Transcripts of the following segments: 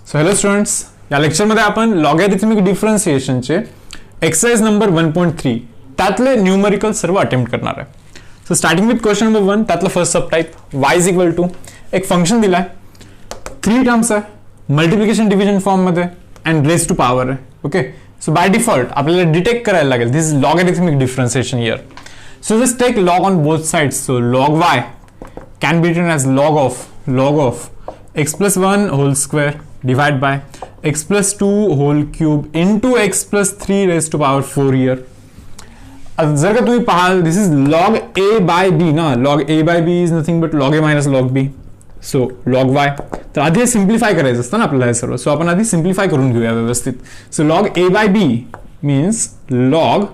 So hello students, या लेक्चरमध्ये आपण लॉगॅरिथमिक डिफरन्शिएशनचे एक्सरसाइज नंबर 1.3 त्यातले न्यूमरिकल सर्व अटेम्प्ट करणार आहे. So starting with question number 1, त्यातला first sub type y is equal to एक फंक्शन दिलाय, 3 टर्म्स आहे, मल्टिप्लिकेशन डिव्हिजन फॉर्म मध्ये अँड रेज टू पॉवर आहे. ओके, सो बाय डिफॉल्ट आपल्याला डिटेक्ट करायला लागेल this is logarithmic differentiation here. So just take log on both sides. So log y can be written as log of x plus 1 whole square divided by x plus 2 whole cube into x plus 3 raised to power 4 here. जर का तुम्ही पाहाल दिस is log a by b ना, log a by b is nothing but log a minus log b. So log y, तर आधी simplify करायचं असतं ना आपल्याला हे सर्व. सो आपण आधी सिम्प्लिफाय करून घेऊया व्यवस्थित. So log a by b means log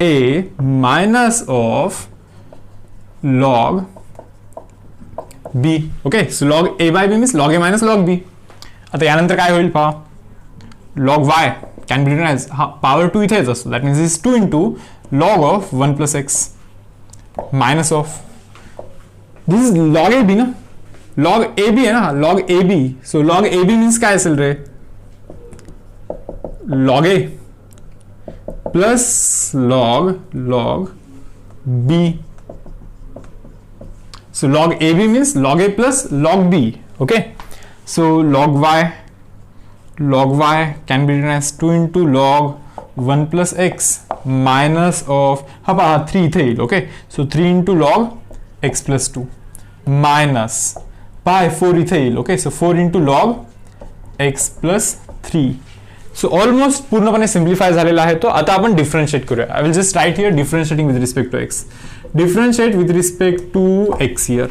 a minus of log b. Okay, so log a by b means log a minus log b. आता यानंतर काय होईल पहा, log y can be written as power 2 इथेच असतो, that means is 2 into log of 1 plus x minus of this is log ab ना, log ab है ना, log ab. So log ab means काय असेल रे, log a plus log b. So log ab means log a plus log b. Okay, so log y can be written as 2 into log 1 plus x minus of 3 इथे येईल. Okay, so 3 into log x plus 2 minus 4 इथे येईल. Okay, so 4 into log x plus 3. So almost पूर्णपणे simplify झालेला आहे तो. आता आपण डिफरन्शिएट करूया. I will just write here differentiating with respect to x. Differentiate with respect to x here.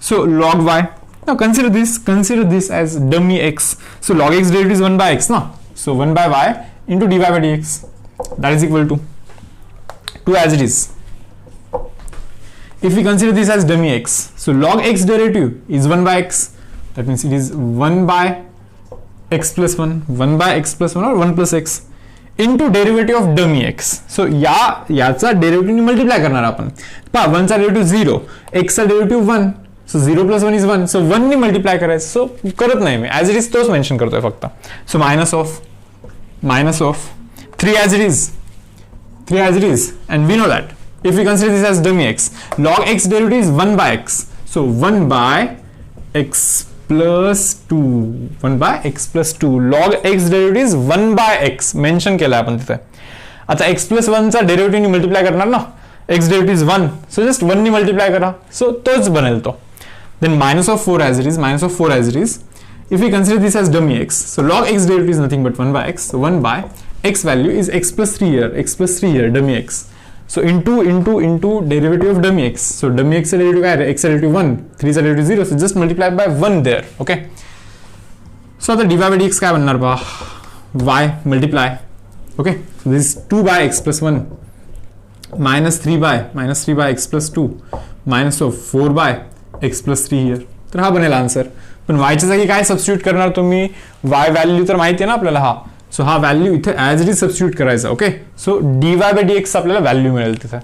So log y, now consider this as dummy x. So log x derivative is 1 by x, no? So 1 by y into dy by dx, that is equal to 2 as it is. If we consider this as dummy x, so log x derivative is 1 by x, that means it is 1 by x plus 1, 1 by x plus 1 or 1 plus x into derivative of dummy x. So याचा derivative multiply करणार आपण. पहा 1 चा derivative 0, x चा derivative 1, so 0 plus 1 is 1, so 1 नी multiply करायचं. So करत नाही मी, ॲज इट इज तोच मेन्शन करतोय फक्त. So minus of 3 as it is and we know that if we consider this as dummy x, log x derivative is 1 by x, so 1 by x plus 2, 1 by x plus 2, log x derivative is 1 by x mention केलं आपण तिथे. आता x plus 1 चा derivative multiply करणार ना, x derivative is 1, so just 1 नी multiply करा, so तोच बनेल तो. Then minus of 4 as it is. If we consider this as dummy x, so log x derivative is nothing but 1 by x, so 1 by x value is x plus 3 here, dummy x. So into derivative of dummy x. So dummy x derivative काय आहे, x derivative 1, 3 derivative 0, so just multiply by 1 there. Okay, so आता dy by dx काय बनणार पहा, y multiply. Okay, so this is 2 by x plus 1 minus 3 by x plus 2 minus of 4 by x plus 3 here. तर हा बनेल answer. पण y च्या जागी काय सबस्टिट्यूट करणार तुम्ही, y व्हॅल्यू तर माहिती आहे ना आपल्याला. हा सो हा व्हॅल्यू इथे ॲज इट इज सबस्टिट्यूट करायचा. Okay, so dy by dx आपल्याला व्हॅल्यू मिळेल तिथे.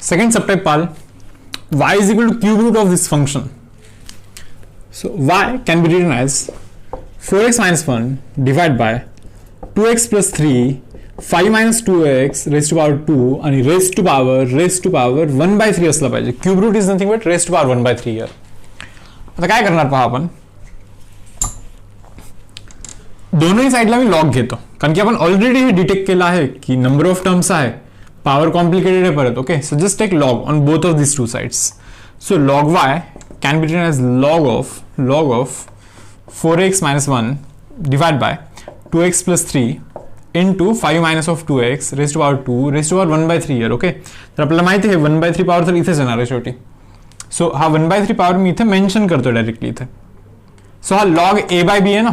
Second subtype Pal, y is equal to cube root of this function. So y can be written as 4x minus 1 divided by 2x plus 3 5 minus 2x raised to power 2 आणि raised to power 1 by 3 असला पाहिजे. Cube root is nothing but raised to power 1 by 3 here. आता काय करणार पहा, आपण दोनोही साईडला मी log घेतो, कारण की आपण ऑलरेडी हे डिटेक्ट केलं आहे की नंबर ऑफ टर्म्स आहे, पॉवर कॉम्प्लिकेटेड आहे परत. Okay, so just take log on both of this two sides. So log y can be written as log of 4x minus 1 divided by 2x plus 3 into 5 minus of 2x raised to power 2 raised to power 1 by 3 here. Okay, तर आपल्याला माहिती आहे 1 by 3 power तर इथेच येणार आहे शेवटी. So हा 1 by 3 पॉवर मी इथे मेन्शन करतो डायरेक्टली इथे. सो हा log a by b आहे ना,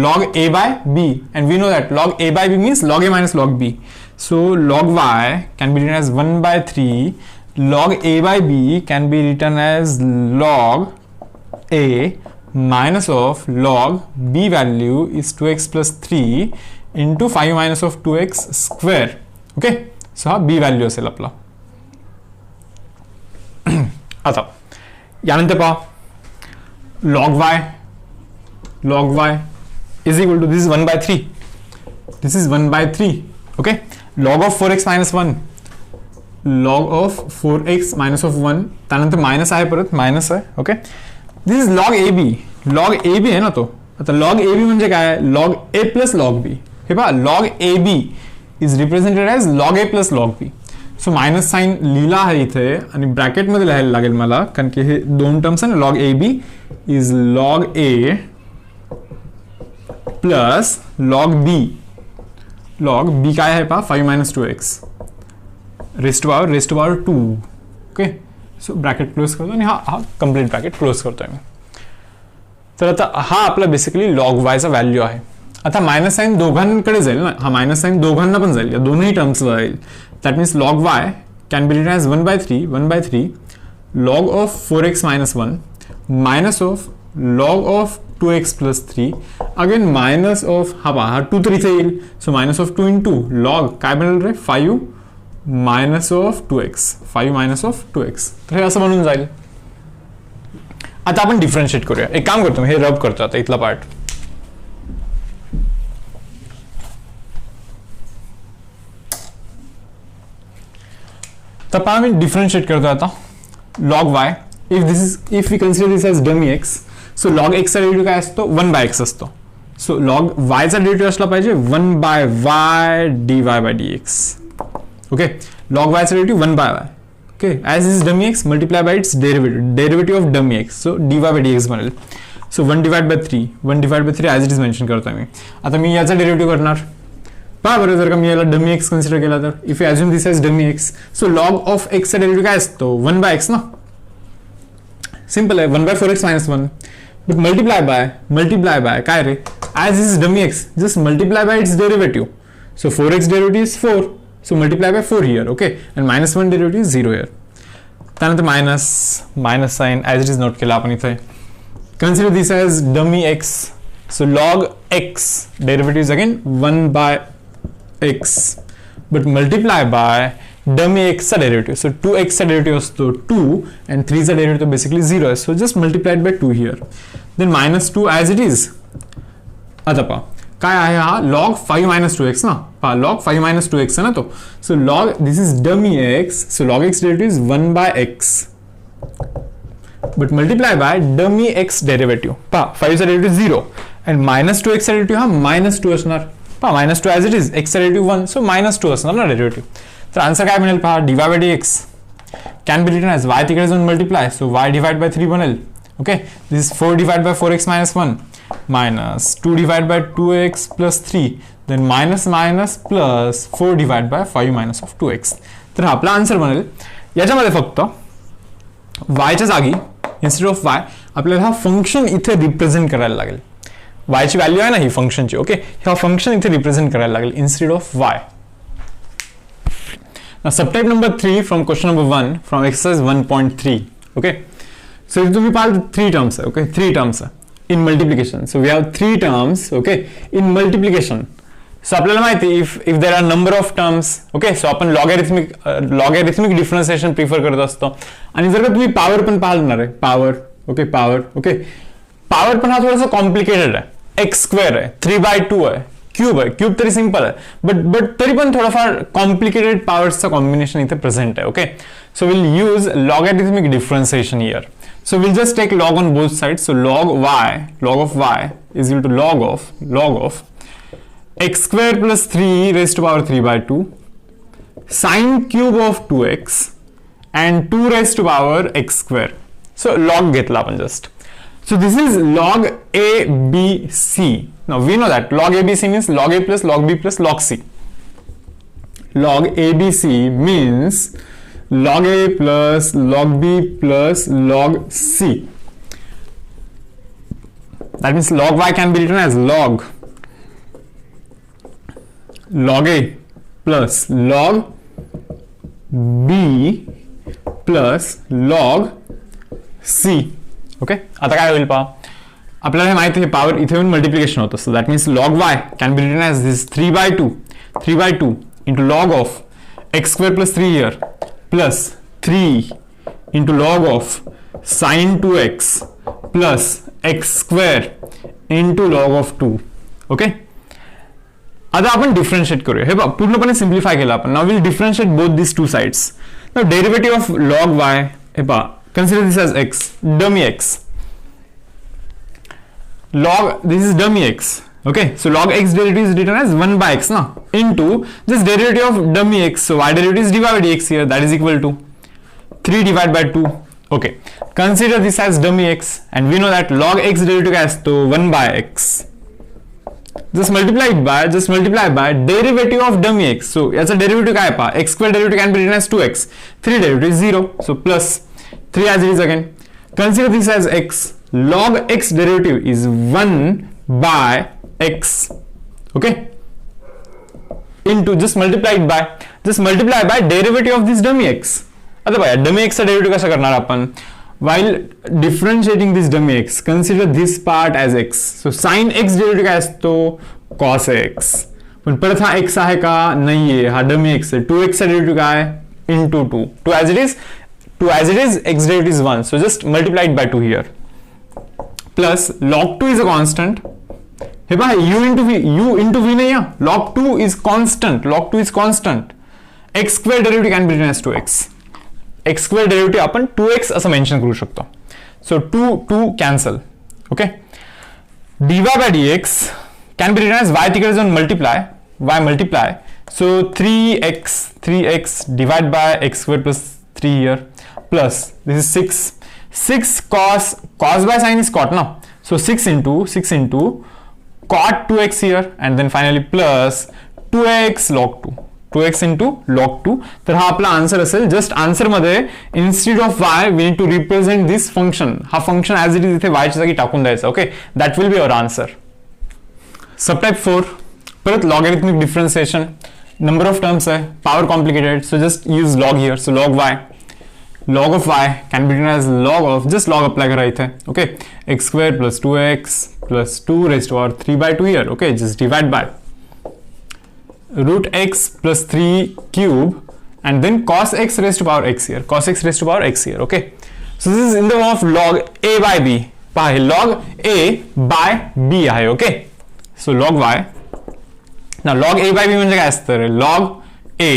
log a by b, and we know that log a by b means log a minus log b. So log y can be written as 1 by 3, log a by b can be written as log a minus of log b value is 2x plus 3 into 5 minus of 2x square. Okay, so हा b value असेल आपला. आता यानंतर पहा log y log y is equal to, this is 1 by 3. This is 1 by 3. Okay. Log of 4x minus 1. Log of 4x minus of 1. त्यानंतर minus आहे, परत minus आहे. Okay. This is log ab. log ab आहे ना तो. आता log ab म्हणजे काय? log a plus log b. हे पहा, log ab is represented as log a plus log b. So minus sign लिहिला आहे इथे आणि ब्रॅकेटमध्ये लिहायला लागेल मला, कारण की हे दोन टर्म्स आहे ना. log ab is log a plus log b. log b काय आहे पहा, 5 minus 2x raised to power 2. Okay. So bracket close करतो आणि हा कम्प्लीट ब्रॅकेट क्लोज करतोय मी. तर आता हा आपला बेसिकली log y चा व्हॅल्यू आहे. आता मायनस साइन दोघांकडे जाईल ना, हा मायनस साइन दोघांना पण जाईल, या दोनही टर्म्सला जाईल. That means log y can be written as 1 by 3 log of 4x minus 1 minus of log of 2x plus 3 again minus of हा 2 तर इथे येईल. So minus of 2 into log काय बनेल रे, 5 minus of 2x, 5 minus of 2x. तर हे असं बनून जाईल. आता आपण डिफरन्शिएट करूया. एक काम करतो, हे रब करतो आता इथला पार्ट. तर पहा मी डिफरन्शिएट करतो आता log y. If we consider this as dummy x, so log x चा डेरिव्हेटिव्ह काय असतो, 1 by x असतो. सो log y चा डेरिव्हेटिव्ह असला पाहिजे 1 by y dy by dx. Okay. log y चा derivative 1 by y. Okay. As is dummy x multiply by its derivative of dummy x. So dy by dx बनेल. So 1 divided by 3 as it is mention करतोय मी. आता मी याचा derivative करणार. पहा बरं, जर का मी याला डमी एक्स कन्सिडर केला तर, if you assume this as dummy x, so log of x चा डेरिव्हेटिव्ह काय असतो, 1 by x ना. सिंपल आहे, 1 by 4x minus 1. But multiply by काय रे, as is dummy x just multiply by its derivative. So 4x derivative is 4. So multiply by 4 here. Okay. And minus 1 derivative is 0 here. त्यानंतर minus sign as it is note केला आपण इथे. Consider this as dummy x. So log x derivative is again 1 by x but multiply by dummy x चा derivative. So 2x चा derivative असतो 2 and 3 चा derivative basically 0 आहे. So just multiplied by 2 here. Then minus 2 as it is. आता पहा काय आहे हा, log 5 minus 2x ना. पहा log 5 minus 2x आहे ना तो. So log this is dummy x. So log x derivative is 1 by x but multiply by dummy x derivative. पहा 5 चा डेरिव्हेटिव्ह 0 अँड मायनस 2x चा डेरिव्हेटिव्ह हा मायनस 2 असणार. पहा minus 2 as it is, x चा डेरिव्हेटिव्ह 1. सो मायनस 2 असणार ना derivative. तर आन्सर काय बनेल पहा, dy by dx can be written as y तिकडे जाऊन मल्टिप्लाय. सो y डिवाइड बाय 3 बनेल. Okay. This is 4 divide by 4x minus 1 minus 2 divide by 2x plus 3 then minus plus 4 divide by 5 minus of 2x. तर हा आपला answer बनेल. याच्यामध्ये फक्त y च्या जागी इन्स्टेड ऑफ y आपल्याला हा फंक्शन इथे रिप्रेझेंट करायला लागेल. y ची व्हॅल्यू आहे ना ही फंक्शनची. ओके. हा फंक्शन इथे रिप्रेझेंट करायला लागेल instead of y. Now subtype number 3 from question number 1 from exercise 1.3. Okay. So if तुम्ही पाहाल 3 terms आहे. Okay. 3 terms आहे in multiplication. So we have 3 terms. Okay. In multiplication. So आपल्याला माहिती if there are number of terms. Okay. So आपण logarithmic differentiation prefer करत असतो. आणि जर का तुम्ही पॉवर पण पाहणार आहे, पॉवर. ओके. पॉवर पण हा थोडासा कॉम्प्लिकेटेड आहे. x स्क्वेअर आहे, 3/2 आहे, क्यूब आहे. क्यूब तरी सिंपल आहे, बट तरी पण थोडाफार कॉम्प्लिकेटेड पॉवर्सचा कॉम्बिनेशन इथे प्रेझेंट आहे. Okay. So will use logarithmic differentiation here. So will just take log on both side. So log of y is equal to log of x square plus 3 raised to power 3/2 sine cube of 2x and 2 raised to power x square. So log घेतला आपण just. So this is log ABC. Now we know that log ABC means log A plus log B plus log C. Log ABC means log A plus log B plus log C. That means log Y can be written as log A plus log B plus log C. Okay. आता काय होईल पहा, आपल्याला हे माहिती आहे power इथे येऊन मल्टिप्लिकेशन होतं. So that means log y can be written as this 3/2 into log of x square plus 3 here plus 3 into log of sine 2x plus x square into log of 2. Okay, आता आपण differentiate करूया. हे बघ पूर्णपणे simplify केलं आपण. Now will differentiate both this two sides. Now derivative of log y, हे पहा, consider this as x, dummy x. Log, this is dummy x. Okay, so log x derivative is written as 1 by x now into this derivative of dummy x. So y derivative is dy by dx here, that is equal to 3 divided by 2. Okay, consider this as dummy x, and we know that log x derivative as to 1 by x. Just multiply by derivative of dummy x. So याचा derivative काय पहा, x square derivative can be written as 2x. 3 derivative is 0, so plus 3 as it is again. Consider this as x. Log x derivative is 1 by x. Okay, into just multiply by derivative of this dummy x. आता बघा dummy x चा derivative कसा करणार आपण. While differentiating this dummy x, consider this part as x. So sin x derivative काय असतो, cos x. पण परत हा x आहे का, नाहीये, हा dummy x आहे. 2x चा derivative काय, into 2. 2 as it is, x derivative is 1. So just multiply it by 2 here. Plus log 2 is a constant. हे पहा u into v नाही आहे. log 2 is constant. x square derivative can be written as 2x. x square derivative आपण 2x असं mention करू शकतो. So 2 cancel. Okay, dy by dx can be written as y तिकडे जाऊन multiply. So 3x divided by x square plus 3 here, plus this is 6 cos by sin is cot now. So 6 into cot 2x here, and then finally plus 2x log 2. 2x into log 2. तर हा आपला answer असेल. Just answer मध्ये instead of y we need to represent this function. हा function as it is इथे y च्या जागी टाकून द्यायचा. Okay, that will be our answer. Subtype 4 परत logarithmic differentiation. Number of terms आहे, power complicated, so just use log here. So log of y can be written as log apply करा इथे. Okay, x square plus 2x plus 2 raised to power 3 by 2 here. Okay, just divide by root x plus 3 cube and then cos x raised to power x here. Okay, so this is in the form of log a by b. पहा log a by b आहे. Okay, so log y. now log a by b म्हणजे काय असतं, log a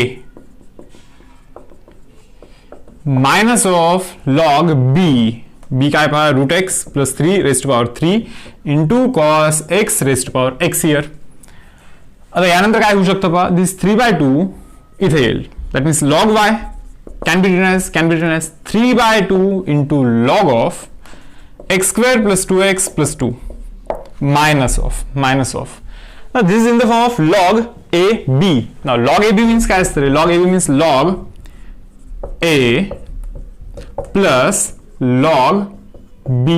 minus of log b काय पहा, root x plus 3 raised to power 3 into cos x raised to power x here. आता यानंतर काय होऊ शकतं पहा, this 3 by 2 इथे येईल. That means log y can be written as 3 by 2 into log of x square plus 2x plus 2 minus of. Now this is in the form of log ab. Now log ab means काय असतं, log ab means log a plus log b.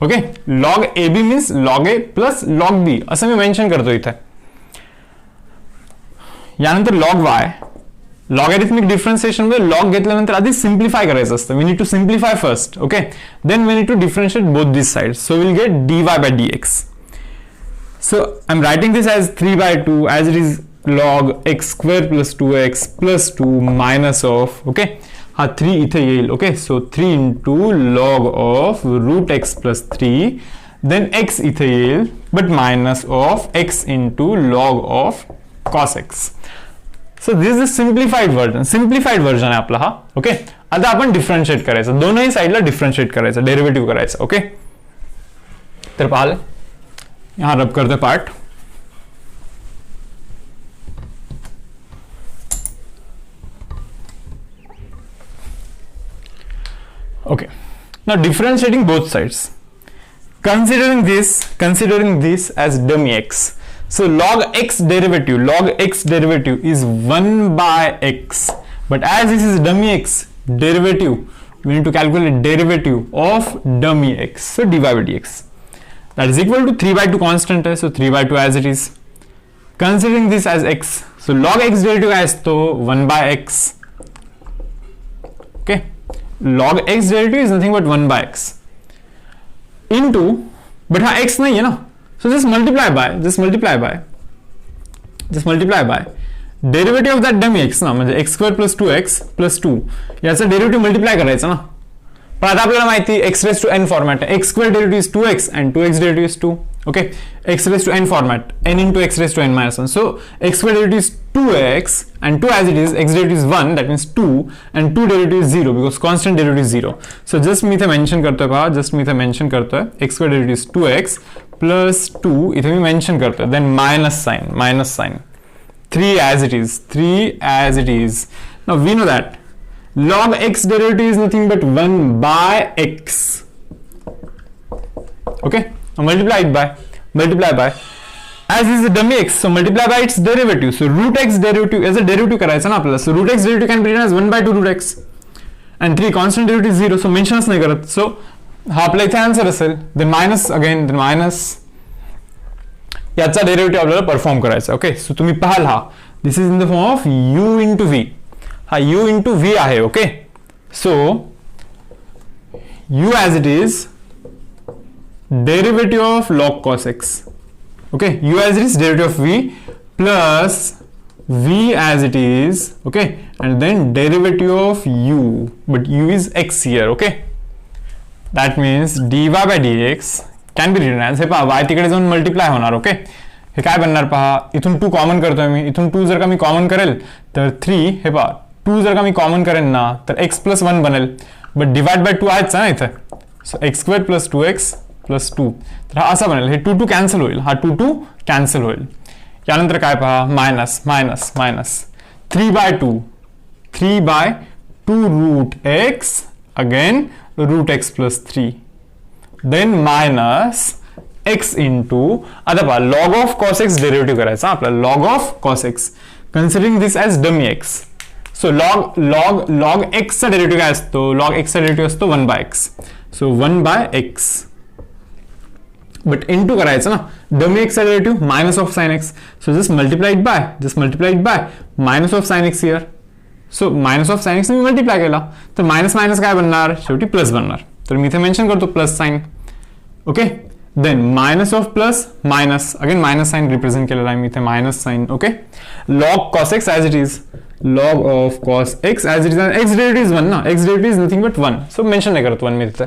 Okay, log ab means log a plus log b असं मी mention करतो इथे. यानंतर log y, logarithmic differentiation मध्ये log घेतल्यानंतर आधी सिम्प्लिफाय करायचं असतं. We need to simplify first. Okay, then we need to differentiate both this sides. So will get dy by dx. So I'm writing this as 3 by 2 as it is log x square plus 2x plus 2 minus of. Okay, हा 3 इथे येईल. Okay, so 3 into log of root x plus 3, then x इथे येईल but minus of x into log of cos x. So this is the simplified version आहे आपला हा. Okay, आता आपण डिफरन्शिएट करायचं, दोनही साइडला डिफरन्शिएट करायचं, डेरिव्हेटिव्ह करायचं. ओके, तर पाहाल यहाँ रब करते part. Okay, now differentiating both sides, considering this as dummy x. So log x derivative is 1 by x, but as this is dummy x derivative, we need to calculate derivative of dummy x. So dy by dx, that is equal to 3 by 2 constant hai, so 3 by 2 as it is. Considering this as x, so log x derivative as to 1 by x. Okay, log x derivative is nothing but 1 by x into, but हाँ x नहीं है ना, so just multiply by derivative of that dummy x ना, म्हणजे x square plus 2x plus 2 याचा derivative multiply करायचा ना. पण आता आपल्याला माहिती x raise to n format आहे, x square derivative is 2x and 2x derivative is 2. Okay, x raise to n format, n into x raised to n minus 1. So x square derivative is 2x and 2 as it is, x derivative is 1, that means 2, and 2 derivative is 0 because constant derivative is 0. So just मी इथे mention करतोय पहा, just मी इथे mention करतोय x square derivative is 2x plus 2 इथे मी mention करतोय, then minus sign 3 as it is, 3 as it is. Now we know that log x derivative is nothing but 1 by x. Okay, multiply by as is a dummy x, so multiply by its derivative. So root x derivative as a derivative करायचं ना आपल्याला, so root x derivative can be written as 1 by 2 root x and 3 constant derivative is 0, so mentions नाही करत. So हा आपला इथे answer असेल. then minus याचा डेरिव्हेटिव्ह आपल्याला परफॉर्म करायचा. ओके, सो तुम्ही पाहाल हा this is in the form of u into v, हा u into v आहे. Okay, so u as it is derivative of log cos x. Okay, u as it is derivative of v plus v as it is. Okay, and then derivative of u, but u is x here. Okay, that means dy by dx can be written as, हे पहा y तिकडे जाऊन multiply होणार. Okay, हे काय बनणार पहा, इथून 2 कॉमन करतोय मी, इथून 2 जर का मी कॉमन करेल तर 3, हे पहा 2 जर का मी कॉमन करेन ना तर x plus 1 बनेल, बट डिवाइड बाय 2 आहेच ना इथे, so x squared plus 2x plus 2, तर हा असा बनेल, हे 2 कॅन्सल होईल, हा 2 कॅन्सल होईल. यानंतर काय पहा, minus 3 by 2 root x, again root x plus 3, then minus x into, आता पहा log of cos x derivative करायचा आपल्याला, log of cos x, considering this as dummy x. So log x चा डेरिव्हेटिव्ह काय असतो, log x चा derivative असतो 1 by x, so 1 by x, but into करायचं ना, डमी x चा derivative minus of sin x, so just multiply it by minus of sin x here. So minus of sin x me multiply केला तर minus काय बनणार, शेवटी plus बनणार, तर मी इथे मेन्शन करतो plus sign. Okay, then minus of plus minus, again minus sign represent केलेला आहे मी इथे minus sign. Okay, log cos x as it is, log of cos x as it is, and x derivative is 1 ना, x derivative is nothing but 1, so mention नाही करत 1 मी तिथे,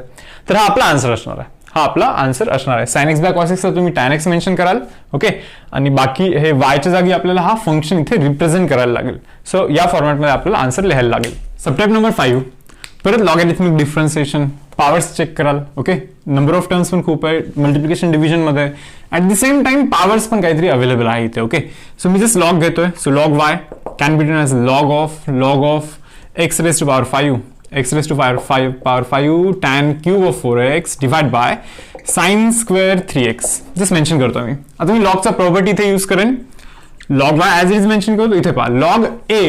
तर हा आपला आन्सर असणार आहे. sin x by cos x तर तुम्ही tan x मेन्शन कराल. ओके, आणि बाकी हे y च्या जागी आपल्याला हा फंक्शन इथे रिप्रेझेंट करायला लागेल, सो या फॉर्मॅटमध्ये आपल्याला आन्सर लिहायला लागेल. सबटाइप नंबर 5, परत लॉगॅरिथमिक डिफरन्शिएशन, पॉवर्स चेक कराल. ओके, नंबर ऑफ टर्म्स पण खूप आहे मल्टिप्लिकेशन डिव्हिजन मध्ये, at the same time powers पण काहीतरी अवेलेबल आहे इथे. ओके, सो मी जस्ट लॉग घेतोय, so log y can be written as log of x raised to power 5, x raised to power 5 tan cube of 4x divide by sin square 3x, just mention करतो मी. आता मी लॉगचा property इथे use करेन, log y as it is mention करतो. इथे पहा log a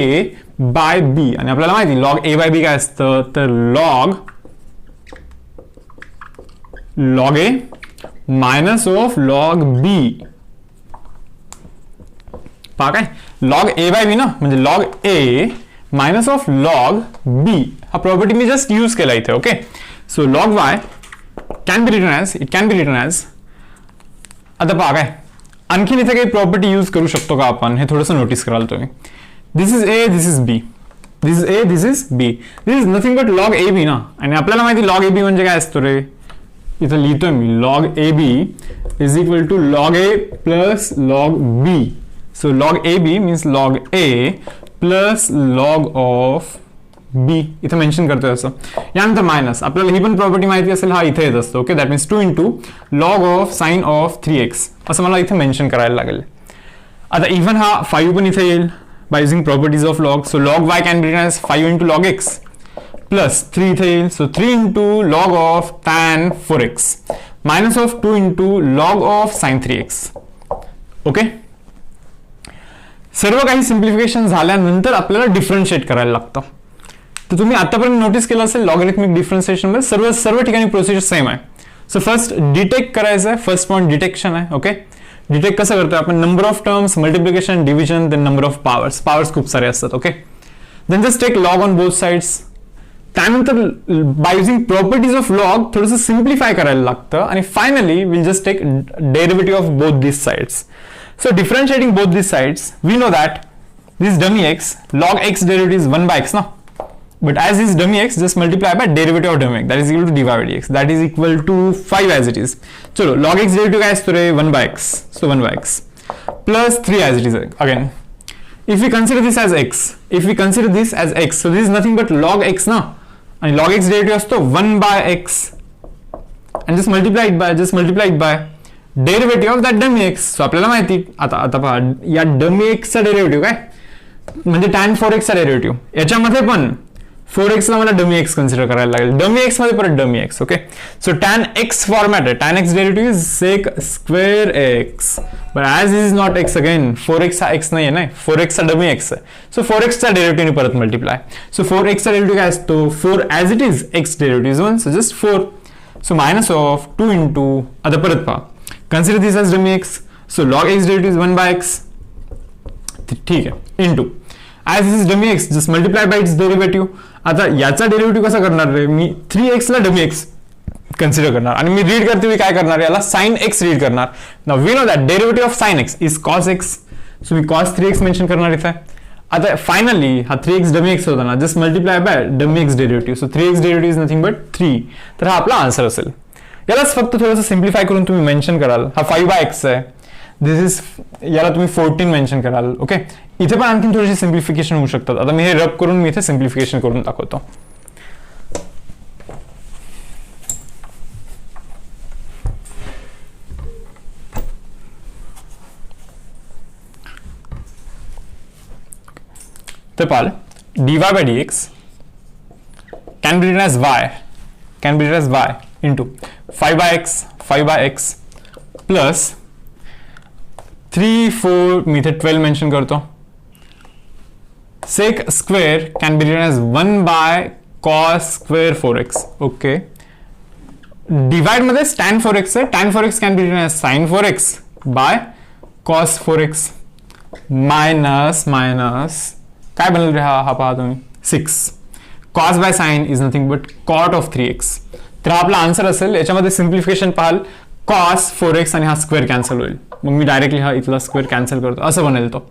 by b, आणि आपल्याला माहिती log a by b काय असतं, तर log a minus of log b. पहा काय, log a by b ना, म्हणजे log a minus of log b, हा प्रॉपर्टी मी जस्ट यूज केला इथे. Okay, so log y can be written as, आता पहा काय, आणखीन इथे काही प्रॉपर्टी यूज करू शकतो का आपण, हे थोडंसं नोटीस कराल तुम्ही. This is a, this is b, this is nothing but log a b ना, आणि आपल्याला माहिती log a b म्हणजे काय असतो रे, इथं लिहितोय मी log a b is equal to log a plus log b. So log a b means log a plus log of b, इथे मेन्शन करतोय असं. यानंतर मायनस, आपल्याला ही पण प्रॉपर्टी माहिती असेल, हा इथे येत असतो. Okay, that means 2 into log of sign of 3x, असं मला इथे मेन्शन करायला लागेल. आता इव्हन हा 5 पण इथे येईल by using properties of log, so log y can be written as 5 into log x plus 3 इथे येईल, so 3 into log of tan 4x minus of 2 into log of sine 3x. Okay, सर्व काही simplification झाल्यानंतर आपल्याला differentiate करायला लागतं. तर तुम्ही आतापर्यंत नोटीस केलं असेल लॉगॅरिथमिक डिफरन्शिएशन मध्ये सर्व ठिकाणी प्रोसिजर सेम आहे. सो फर्स्ट डिटेक्ट करायचं आहे, फर्स्ट पॉईंट डिटेक्शन आहे. ओके, डिटेक्ट कसं करतोय आपण, number of terms, multiplication, division, then number of powers खूप सारे असतात. Okay, then just take log on both sides. त्यानंतर by using properties of log थोडंसं सिम्प्लिफाय करायला लागतं, आणि finally will just take derivative of both this sides. So differentiating both these sides, we know that this dummy x, log x derivative is 1 by x, no? but as is dummy x, just multiply by derivative of dummy x, that is equal to dy by dx, that is equal to 5 as it is. चलो log x derivative काय असतो रे 1 by x, so 1 by x plus 3 as it is again. If we consider this as x, so this is nothing but log x ना, आणि log x derivative असतो 1 by x and just multiply it by derivative of that dummy x. So आपल्याला माहिती आता पहा या dummy x चा derivative काय म्हणजे tan 4x चा डेरिव्हेटिव्ह, याच्यामध्ये पण 4x ला मला डमी x कन्सिडर करायला लागेल, डमी x मध्ये परत dummy x. Okay, so tan x format आहे, tan x derivative is sec square x, but as is not x again, 4x हा x नाही आहे ना, 4x चा डमी x आहे, सो 4x चा डेरिव्हेटिव्ह परत मल्टिप्लाय. सो 4x चा डेरिव्हेटिव्ह काय असतो 4 as it is, x derivative is 1, so just 4, so minus of 2 into, आता परत पहा consider this as dummy x, so log x derivative is 1 by x, ठीक आहे, into as this is dummy x, just multiply by its derivative. आता याचा derivative कसा करणार रे, मी 3x ला डमी x कन्सिडर करणार आणि मी रीड करते काय करणार, याला sin x रीड करणार. Now we know that derivative of sin x is cos x, so मी cos 3x मेन्शन करणार इथे. आता फायनली हा 3x डमी x होता ना, just multiply by dummy x derivative, so 3x derivative is nothing but 3, तर हा आपला आन्सर असेल. यालाच फक्त थोडंसं सिम्प्लिफाय करून तुम्ही मेन्शन कराल, हा 5 by x आहे, दिस इज, याला तुम्ही 14 मेन्शन कराल. ओके, इथे पण आणखी थोडीशी सिम्प्लिफिकेशन होऊ शकतात. आता मी हे रब करून मी इथे सिम्प्लिफिकेशन करून दाखवतो. तर पाल dy by dx can be written as y into 5 by x plus 3 4 मी इथे 12 मेन्शन करतो. sec square can be written as 1 by cos square 4x. Okay, divide मध्ये tan 4x आहे, tan 4x can be written as sin 4x by cos 4x minus काय बनल रे हा पहा तुम्ही 6, cos by sin is nothing but cot of 3x. तर हा आपला आन्सर असेल. याच्यामध्ये सिम्प्लिफिकेशन पाहाल, cos 4x आणि हा स्क्वेअर कॅन्सल होईल, मग मी डायरेक्टली हा इथला स्क्वेअर कॅन्सल करतो, असं बनेल तो.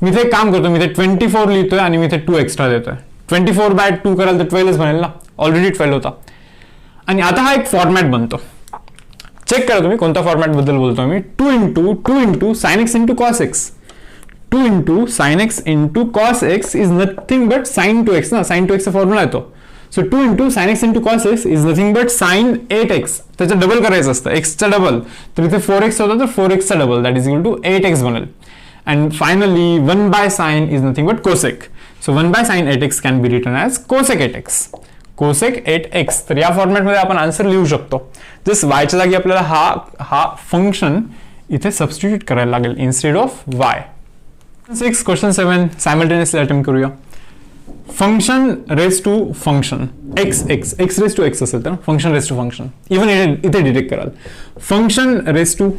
मी इथे एक काम करतो, मी इथे 24 लिहितोय आणि मी इथे 2 एक्स्ट्रा देतोय. 24 by 2 कराल तर 12च बनेल ना, ऑलरेडी 12 होता. आणि आता हा एक फॉर्मॅट बनतो, चेक करा तुम्ही कोणत्या फॉर्मॅट बद्दल बोलतो मी. 2 into sin x into cos x, 2 into sin x into cos x is nothing but sin 2x ना, sin 2x चा फॉर्म्युला येतो. So 2 into sin x into cos x is nothing but sin 8x, त्याचं double करायचं असतं, x चा double, तर इथे 4x होता तर 4x चा double, that is equal to 8x बनेल. And finally 1 by sin is nothing but cosec, so 1 by sin 8x can be written as cosec 8x, cosec 8x. तर या फॉर्मॅट मध्ये आपण आन्सर लिहू शकतो. जस्ट y च्या जागी आपल्याला हा फंक्शन इथे सबस्टिट्यूट करायला लागेल instead of y. 6 question 7 simultaneously attempt करूया. Function raise to function x raise to x असेल तर function raise to function, even इथे डिटेक्ट कराल फंक्शन रेस टू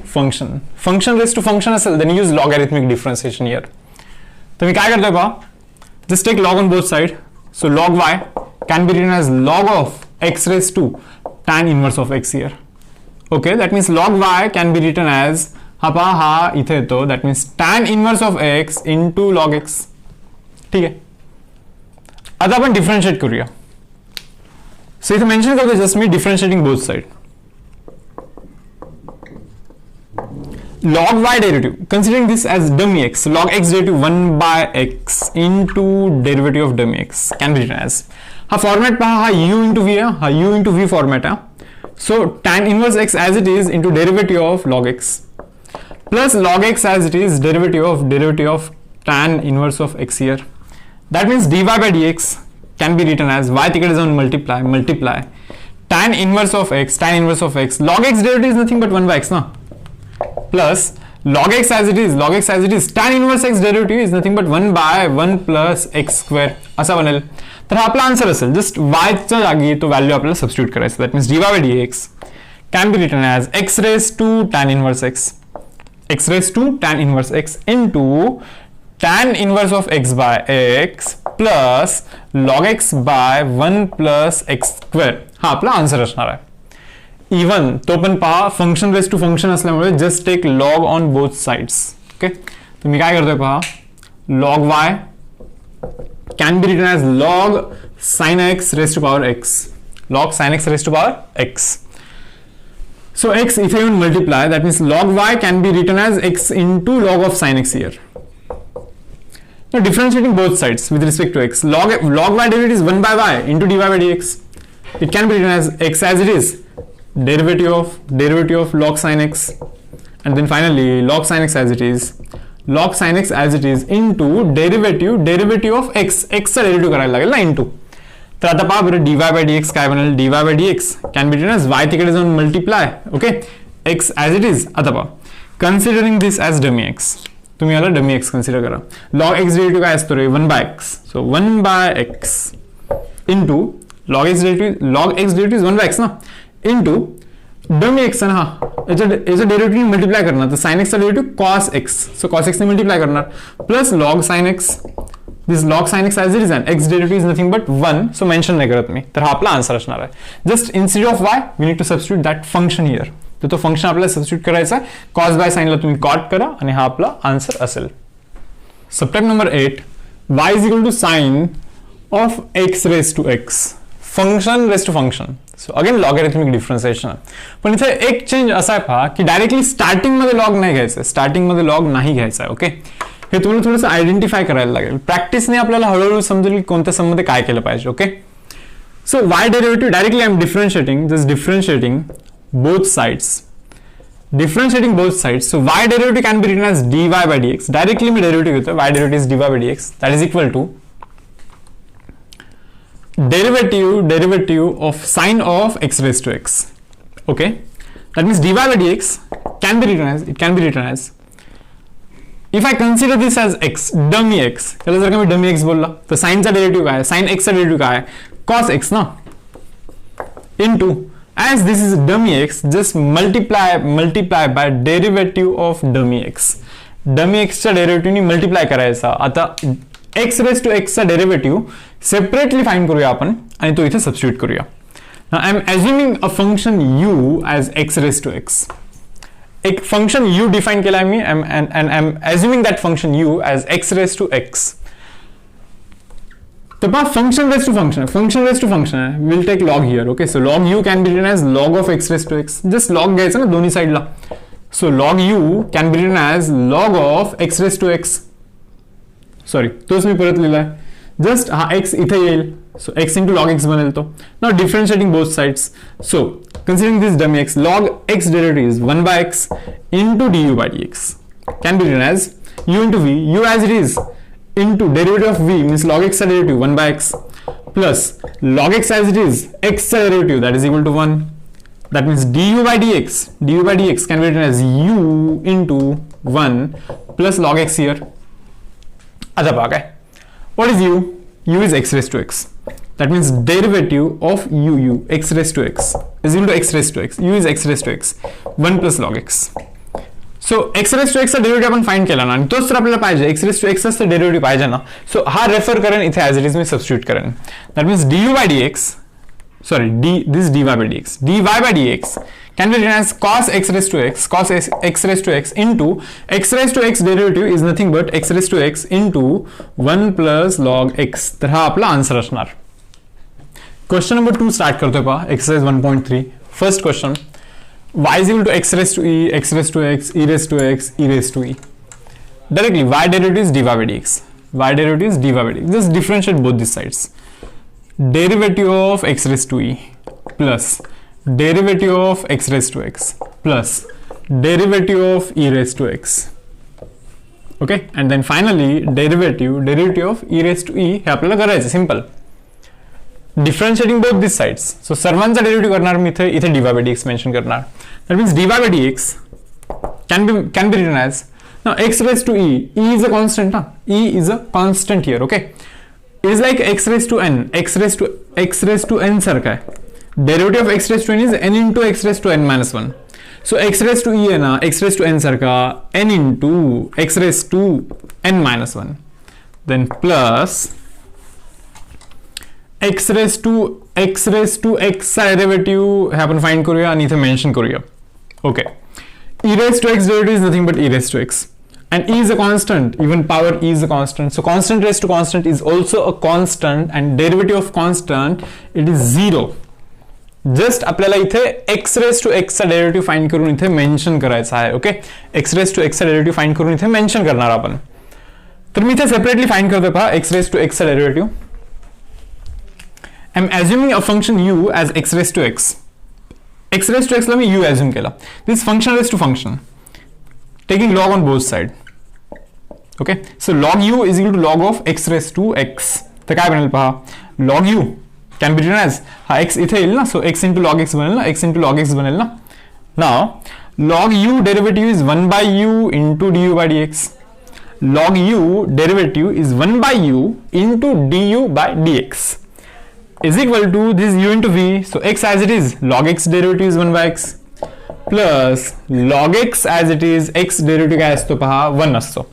फंक्शन असेल then use logarithmic differentiation here. तर मी काय करतोय पहा, just take log on both side, so log y can be written as log of x raised to tan inverse of x here. Okay, that means log y can be written as हा इथे येतो, that means tan inverse of x into log x. ठीक आहे, आता आपण differentiate करूया. So इथे mention करतो जस्ट मी differentiating both side. log y derivative, considering this as dummy x, log x derivative 1 by x into derivative of dummy x can be written as, हा format पहा, हा u into v आहे, हा u into v format आहे. So tan inverse x as it is into derivative of log x plus log x as it is derivative of tan inverse of x here. That means dy by dx can be written as y तिकडे जाऊन multiply tan inverse of x, log x derivative is nothing but 1 by x ना, plus log x as it is tan inverse x derivative is nothing but 1 by 1 plus x square असा बनेल. तर हा आपला answer असेल. Just y च्या जागी तो व्हॅल्यू आपल्याला सबस्टिट्यूट करायचं. That means dy by dx can be written as x raised to tan inverse x into tan inverse of x by x plus log x by 1 plus x square. हा आपला answer असणार आहे. Even तो पण पहा, function raise to function असल्यामुळे just take log on both sides. Okay, तर मी काय करतोय पहा, log y can be written as log sin x raised to power x. Log sin x raised to power x. So x, if I even multiply, that means log y can be written as x into log of sin x here. Now differentiating both sides with respect to x, log y derivative is 1 by y into dy by dx. It can be written as x as it is, derivative of log sin x, and then finally log sin x as it is, log sin x as it is into derivative of x चा derivative करायला लागेल ना into. तर आता पहा बरं dy by dx काय बनेल, dy by dx can be written as y तिकडे जाऊन multiply okay x as it is. आता पहा considering this as dummy x, तुम्ही याला डमी x कन्सिडर करा. लॉग x डेरिव्हेटिव्ह काय असतो रे, 1 by x. So 1 by x into log x derivative is 1 by x ना, इंटू डमी x ना, याचं डेरिव्हेटिव्ह मल्टिप्लाय करणार, तर sin x चा derivative cos x, so cos x ने मल्टिप्लाय करणार plus log sin x, this log sin x as it is, and x derivative is nothing but 1, so mention नाही करत मी. तर हा आपला आन्सर असणार आहे. Just instead of y we need to substitute that function here. तर तो फंक्शन आपल्याला सबस्टिट्यूट करायचा आहे. cos by sin ला तुम्ही कॉट करा आणि हा आपला आन्सर असेल. Subtract number 8, y is equal to sin of x raised to x, function raised to function. So again logarithmic differentiation. पण इथे एक चेंज असा आहे पहा की डायरेक्टली स्टार्टिंग मध्ये लॉग नाही घ्यायचा, स्टार्टिंग मध्ये लॉग नाही घ्यायचा आहे. ओके, हे तुम्हाला थोडंसं आयडेंटिफाय करायला लागेल. प्रॅक्टिसने आपल्याला हळूहळू समजेल की कोणत्या सममध्ये काय केलं पाहिजे. Okay, so y derivative directly I am differentiating, just differentiating both sides, differentiating both sides. So y derivative can be written as dy by dx. Directly me derivative घेतो, y derivative is dy by dx, that is equal to derivative of sin of x raised to x. Okay, that means dy by dx can be written as if I consider this as x, dummy x. त्याला जर का मी dummy x बोलला तर sin चा derivative काय आहे, sin x चा derivative काय आहे, cos x ना, into as this is dummy x, just multiply by derivative of dummy x. dummy x च्या डेरिव्हेटिव्ह नी मल्टिप्लाय करायचा. आता x raised to x चा डेरिव्हेटिव्ह सेपरेटली फाइंड करूया आपण आणि तो इथे सबस्टिट्यूट करूया. Now I am assuming a function u as x raised to x. एक फंक्शन u डिफाइन केला आहे मी, and I am assuming that function u as x raised to x. तो पहा फंक्शन रेस्ट टू फंक्शन आहे, will take log here. Okay, so log u can be written as log of x raised to x. Just log घ्यायचं ना दोन्ही साइडला. So log u can be written as log of x raised to x. Sorry, तोच मी परत लिहिलाय. Just हा x इथे येईल, so x into log x बनेल तो. Now differentiating both sides. So considering this dummy x, log x derivative is 1 by x into du by dx can be written as u into v, u as it is, into derivative of v means log x derivative 1 by x plus log x as it is, x derivative that is equal to 1. That means du by dx can be written as u into 1 plus log x here. Acha bhag hai, what is u? U is x raised to x. That means derivative of u x raised to x is equal to x raised to x. U is x raised to x 1 plus log x. So x raised to x चा derivative आपण find केला ना, आणि तोच तर आपल्याला पाहिजे, x raised to x चा डेरिव्हेटिव्ह पाहिजे ना. सो हा रेफर करेन इथे ॲज इट इज मी सबस्टिट्यूट करेन. That means du by dx, sorry this dy by dx, dy by dx can be written as cos x raised to x, cos x raised to x into x raised to x derivative is nothing but x raised to x into 1 plus log x. तर हा आपला answer असणार. Question number 2 start करतोय पहा, exercise 1.3. First question, y is equal to x raised to e, x raised to x, e raised to x, e raised to e. Directly y derivative is dy by dx, y derivative is dy by dx. Just differentiate both these sides. Derivative of x raised to e plus derivative of x raised to x plus derivative of e raised to x. Okay, and then finally derivative of e raised to e हे आपल्याला करायचं simple. Differentiating both this sides. So सर्वांचा derivative करणार मी इथे dy by dx mention करणार. That means dy by dx can be written as, now x raised to e is a constant, e is a constant here. Okay, it is like x raised to n, x raised to n सारखा आहे. Derivative of x raised to n is n into x raised to n minus 1. So x raised to e आहे ना, x raised to n सारखा n into x raised to n minus 1, then plus x raised to x चा derivative हे आपण find करूया आणि इथे mention करूया. Okay, e raised to x derivative is nothing but e raised to x. and e is a constant, even power e is a constant, so constant raised to constant is also a constant, and derivative of constant it is 0. Just आपल्याला इथे x raise to x चा derivative find करून इथे mention करायचा आहे. Okay, x raise to x चा derivative find करून इथे मेन्शन करणार आपण. तर मी इथे सेपरेटली फाइंड करतोय पहा x रेज टू x चा derivative. I am assuming a function u as x raise to x. x raise to x ला मी u अज्युम केला. This function raise to function taking log on both side. Okay, so log u is equal to log of x raise to x. तर काय बनेल पहा, log u can be written as हा x इथे येईल ना, so x into log x बनेल ना, x into log x बनेल ना. Now log u derivative is 1 by u into du by dx. Log u derivative is 1 by u into du by dx is equal to this u into v. So x as it is, log x derivative is 1 by x plus log x as it is, x derivative काय असतो पहा 1 असतो.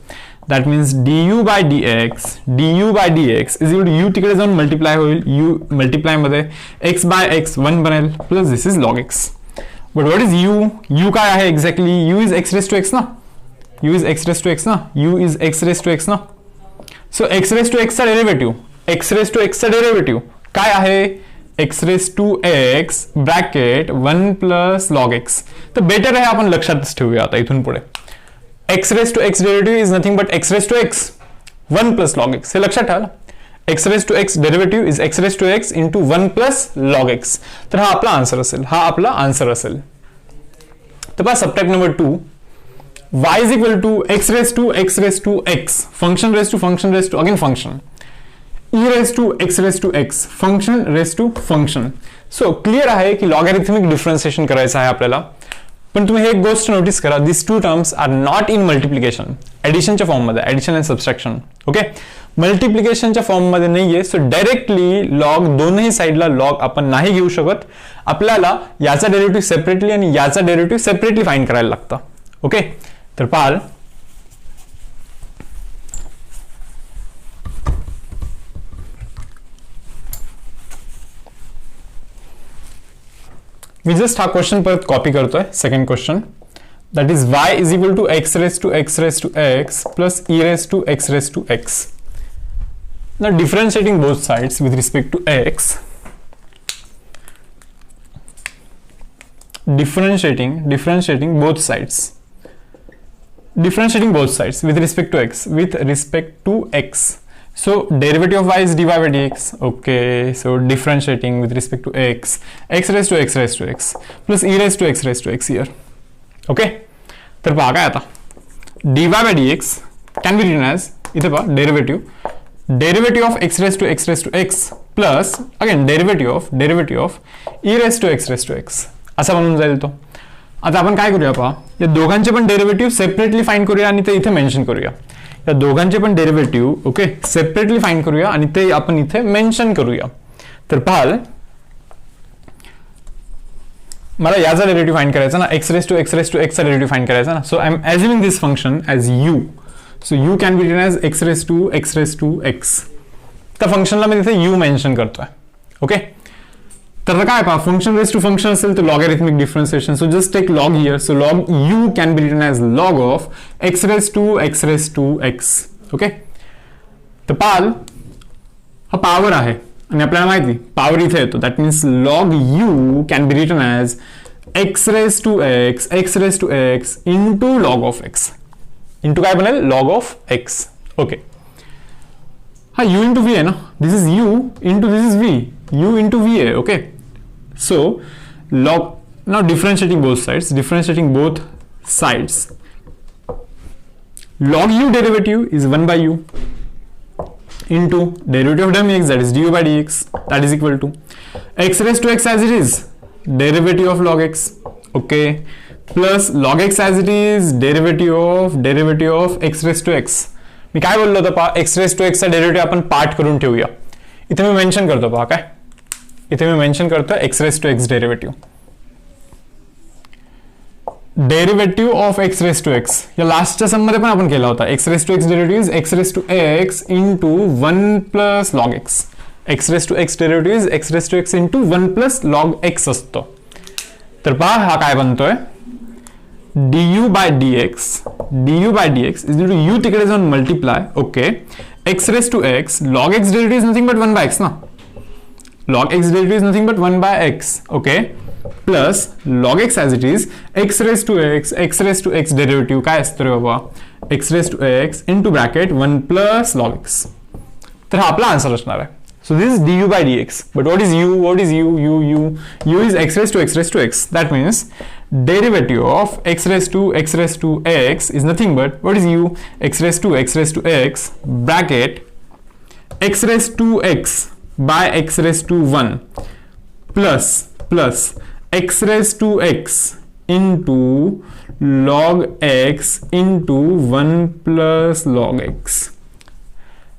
That means du by dx is equal to u तिकडे जाऊन multiply होईल, u multiply मध्ये x by x 1 बनेल plus this is log x. But what is u काय आहे exactly, u is x raise to x ना, u is x raise to x ना, u is x raise to x ना. So x raise to x चा derivative, x raise to x चा derivative काय आहे, x raise to x bracket 1 plus log x. तर better आहे आपण लक्षातच ठेवूया आता इथून पुढे. x raised to x derivative is nothing but x raised to x 1 plus log x. हे लक्षात ठेवा, x raised to x derivative is x raised to x into 1 plus log x. तर हा आपला आन्सर असेल, हा आपला आन्सर असेल. तर पहा subtract number 2, y is equal to x raised to x raised to x function raised to function raised to again function e raised to x function raised to function. So clear आहे की logarithmic differentiation करायचं आहे आपल्याला. पण तुम्ही एक गोष्ट notice करा, this two terms are not in multiplication, ऍडिशनच्या फॉर्ममध्ये, ऍडिशन अँड सबस्ट्रॅक्शन. ओके, मल्टिप्लिकेशनच्या फॉर्ममध्ये नाहीये. सो डायरेक्टली लॉग दोन्ही साईडला लॉग आपण नाही घेऊ शकत. आपल्याला याचा डेरिव्हेटिव्ह सेपरेटली आणि याचा डेरिव्हेटिव्ह सेपरेटली फाइंड करायला लागतं. ओके, तर पाल मी जस्ट हा क्वेश्चन परत कॉपी करतोय. Second question, that is y is equal to x raised to x plus e raised to x. Now differentiating both sides with respect to x, differentiating both sides with respect to x. So derivative of y is dy by dx. Okay, so differentiating with respect to x raised to x plus e raised to x here. Okay, तर पहा काय आता dy by dx can be written as इथे पहा derivative of x raised to x plus again derivative of e raised to x असा बनून जाईल तो. आता आपण काय करूया पहा, या दोघांचे पण डेरिव्हेटिव्ह सेपरेटली फाइंड करूया आणि ते इथे मेन्शन करूया. या दोघांचे पण डेरिव्हेटिव्ह ओके सेपरेटली फाइंड करूया आणि ते आपण इथे मेन्शन करूया. तर पाहाल मला याचा डेरिव्हेटिव्ह फाइंड करायचा ना, x raised to x चा डेरिव्हेटिव्ह फाइंड करायचा ना. So I am assuming this function as u. So u can be written as x raised to x. त्या फंक्शनला मी तिथे u मेन्शन करतोय. ओके, तर काय पहा फंक्शन रेज टू फंक्शन असेल तर logarithmic differentiation. So just take log here. So log u can be written as log of x raised to x. Okay, तर पाल हा पॉवर आहे आणि आपल्याला माहिती पॉवर इथे येतो. That means log u can be written as x raised to x into log of x. Into काय बनेल, लॉग ऑफ x. ओके, हा u इंटू v आहे ना, this is u into this is v, u into v आहे. Okay, so log, now differentiating both sides, log u derivative is 1 by u into derivative of dummy x, that is du by dx, that is equal to x raised to x as it is, derivative of log x. Okay, plus log x as it is, derivative of x raised to x. मी काय बोललो होतो पहा, x raised to x चा derivative आपण part करून ठेवूया. इथे मी mention करतो पहा काय, इथे मी मेन्शन करतो x raised to x derivative. Derivative of x raised to x या लास्टच्या सम मध्ये पण आपण केला होता. x raised to x derivative is x raised to x into 1 plus log x. x raised to x derivative is x raised to x into 1 plus log x असतो. तर पहा हा काय बनतोय, du by dx is equal to u तिकडे जाऊन multiply, okay, x raised to x, log x derivative is nothing but 1 by x ना, log x derivative is nothing but 1 by x, okay, plus log x as it is, x raised to x derivative काय असतं रे बाबा, x raised to x into bracket 1 plus log x. तर हा आपला answer असणार आहे. So this is du by dx. But what is u? What is u? U is x raised to x. That means derivative of x raised to x is nothing but, what is u? X raised to x bracket x raised to x by x raised to 1 plus x raised to x into log x into 1 plus log x.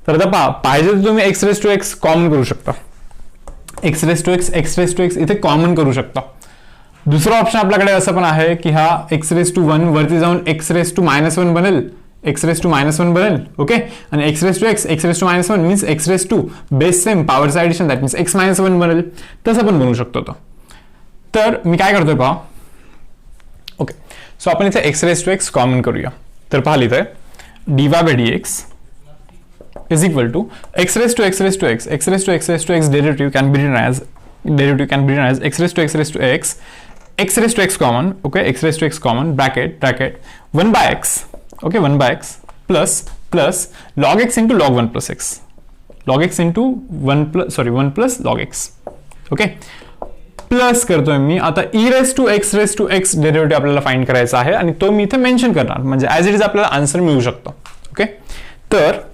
तर आता पहा, पाहिजे तर तुम्ही x raised to x common करू शकता, x raised to x इथे common करू शकता. दुसरा ऑप्शन आपल्याकडे असं पण आहे की हा x raised to 1 वरती जाऊन x raised to -1 बनेल, ओके, आणि x raised to -1 means x raised to base same पॉवरचं ऍडिशन, दॅट मीन्स x -1 बनेल. तसं पण बनवू शकतो तो. तर मी काय करतोय पहा, ओके, सो आपण इथे x raised to x common करूया. तर पहा लिहितोय dy by dx is equal to x raised to x derivative can be written as x raised to x common, okay, x raised to x common, bracket 1 by x, okay, 1 by x plus log x into log 1 plus x, log x into 1 plus log x, okay, plus करतोय मी आता e raised to x derivative आपल्याला find करायचा आहे आणि तो मी इथे mention करणार, म्हणजे ऍज इट इज आपल्याला आन्सर मिळू शकतो. ओके, तर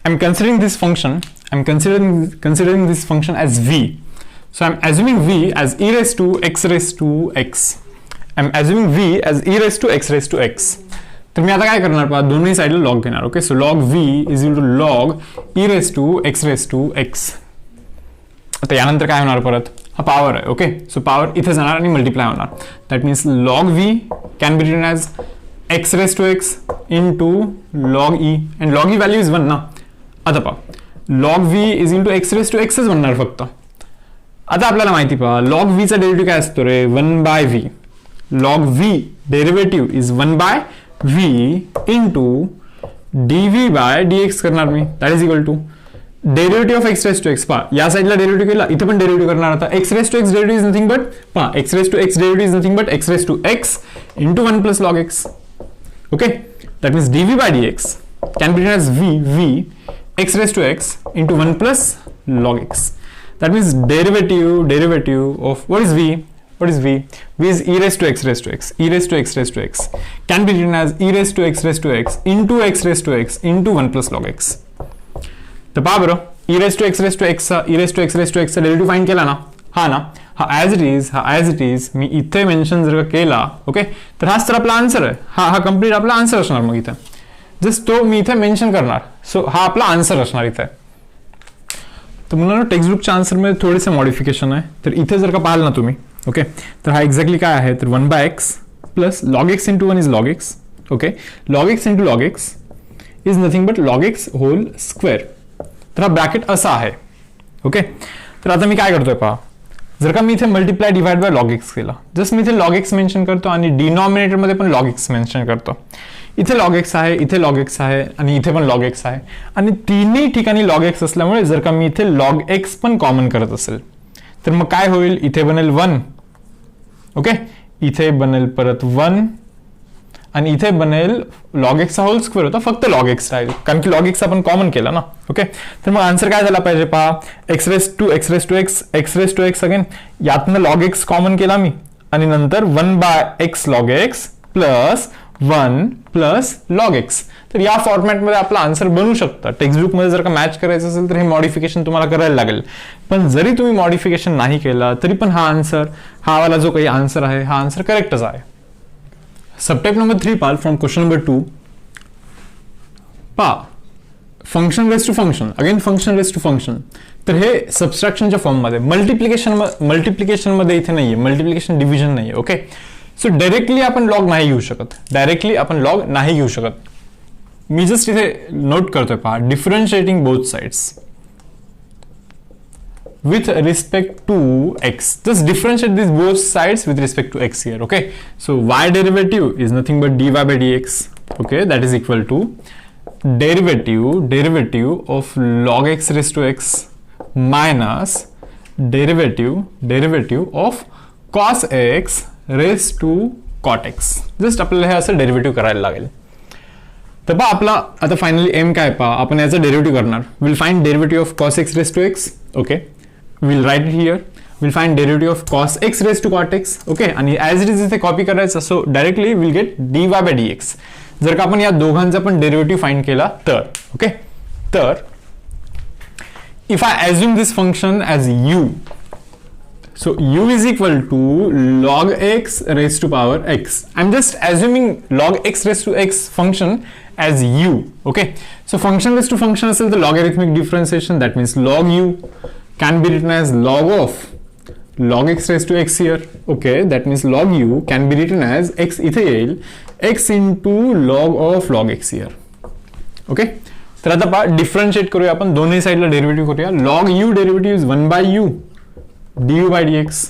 I'm considering this function as v. So I'm assuming v as e raised to x raised to x. तर मी आता काय करणार पहा, दोन्ही साइडला लॉग घेणार. Okay, so log v is equal to log e raised to x. आता यानंतर काय होणार, परत हा पॉवर आहे. ओके, सो पॉवर इथे जाणार आणि मल्टिप्लाय होणार. That means log v can be written as x raised to x into log e, and log e value is 1 ना. आता पहा, log v is into x raised to x च बनणार फक्त. आता आपल्याला माहिती पहा, log v चा डेरिव्हेटिव्ह काय असतो रे, 1 by v. log v derivative is 1 by v into dv by dx करणार मी, that is equal to derivative of x raised to x. पहा, या साइडला डेरिव्हेटिव्ह केला, इथे पण डेरिव्हेटिव्ह करणार. आता x raised to x derivative is nothing but, पहा, x raised to x derivative is nothing but x raised to x into 1 plus log x. Okay, that means dv by dx can be written as v x raised to x into 1 plus log x. That means derivative of what is v? V is e raised to x can be written as e raised to x into x raised to x into 1 plus log x. तर पहा बरं, e raised to x चा derivative find केला ना, हा ना, हा as it is मी इथे मेन्शन जर का केला, ओके, तर हाच तर आपला आन्सर आहे. हा कम्प्लीट आपला आन्सर असणार. मग इथे जस्ट तो मी इथे मेन्शन करणार. सो हा आपला आन्सर असणार इथे. तर मुलांना टेक्स्टबुकच्या आन्सरमध्ये थोडेसे मॉडिफिकेशन आहे. तर इथे जर का पाहाल ना तुम्ही, ओके, तर हा एक्झॅक्टली काय आहे, तर 1 by x plus log x into 1 is log x. Okay, log x into log x is nothing but log x whole square. तर हा ब्रॅकेट असा आहे. ओके, तर आता मी काय करतोय पहा, जर का मी इथे multiply divide by log x केला, जस्ट मी इथे log x मेन्शन करतो आणि डिनॉमिनेटर मध्ये पण log x मेन्शन करतो. इथे log x आहे, इथे log x आहे आणि इथे पण log x आहे आणि तिन्ही ठिकाणी log x असल्यामुळे जर का मी इथे log x पण कॉमन करत असेल तर मग काय होईल, इथे बनेल 1. ओके, इथे बनेल परत 1 आणि इथे बनेल log x चा होल स्क्वेअर होता, फक्त log x राहील कारण की log x आपण कॉमन केला ना. ओके, तर मग आन्सर काय झाला पाहिजे पहा, x raised to x again, यातनं log x कॉमन केला मी आणि नंतर 1 by x log x plus 1 plus log x. तर या फॉर्मॅटमध्ये आपला आन्सर बनू शकतं. टेक्स्टबुक मध्ये जर का मॅच करायचं असेल तर हे मॉडिफिकेशन तुम्हाला करायला लागेल. पण जरी तुम्ही मॉडिफिकेशन नाही केला तरी पण हा वाला जो काही आन्सर आहे, हा आन्सर करेक्टच आहे. सबटाइप नंबर 3 पाल फ्रॉम क्वेश्चन नंबर 2. पहा, function raise to function, again function raise to function. तर हे सबस्ट्रॅक्शनच्या फॉर्ममध्ये, मल्टिप्लिकेशन मध्ये इथे नाहीये, मल्टिप्लिकेशन डिव्हिजन नाहीये. ओके, सो डायरेक्टली आपण लॉग नाही घेऊ शकत, डायरेक्टली आपण लॉग नाही घेऊ शकत. मी जस्ट इथे नोट करतोय पहा, differentiating both sides with respect to x. Just differentiate these both sides with respect to x here. Okay, so y derivative is nothing but dy by dx. Okay, that is equal to derivative of log x raised to x minus derivative of cos x raised to cot x. Just आपल्याला हे असं derivative करायला लागेल. तर पहा आपला आता finally M काय पहा, आपण याचा डेरिव्हेटिव्ह करणार. Will find derivative of cos x raised to x. Okay, we'll write it here. We'll find derivative of cos x raised to cot x. Okay, आणि as it is इथे copy करायचं, so directly will get dy by dx. जर का आपण या दोघांचा पण derivative find केला तर, ओके, तर if I assume this function as u, so u is equal to log x raised to power x. I'm just assuming log x raised to x function as u. Okay, so function raised to function असेल तर logarithmic differentiation, that means log u can be written as log of log x raised to x here. Okay, that means log u can be written as x इथे येईल x into log of log x here. Okay, तर आता पहा differentiate करूया आपण, दोन्ही साइडला derivative करूया. log u derivative is 1 by u du by dx.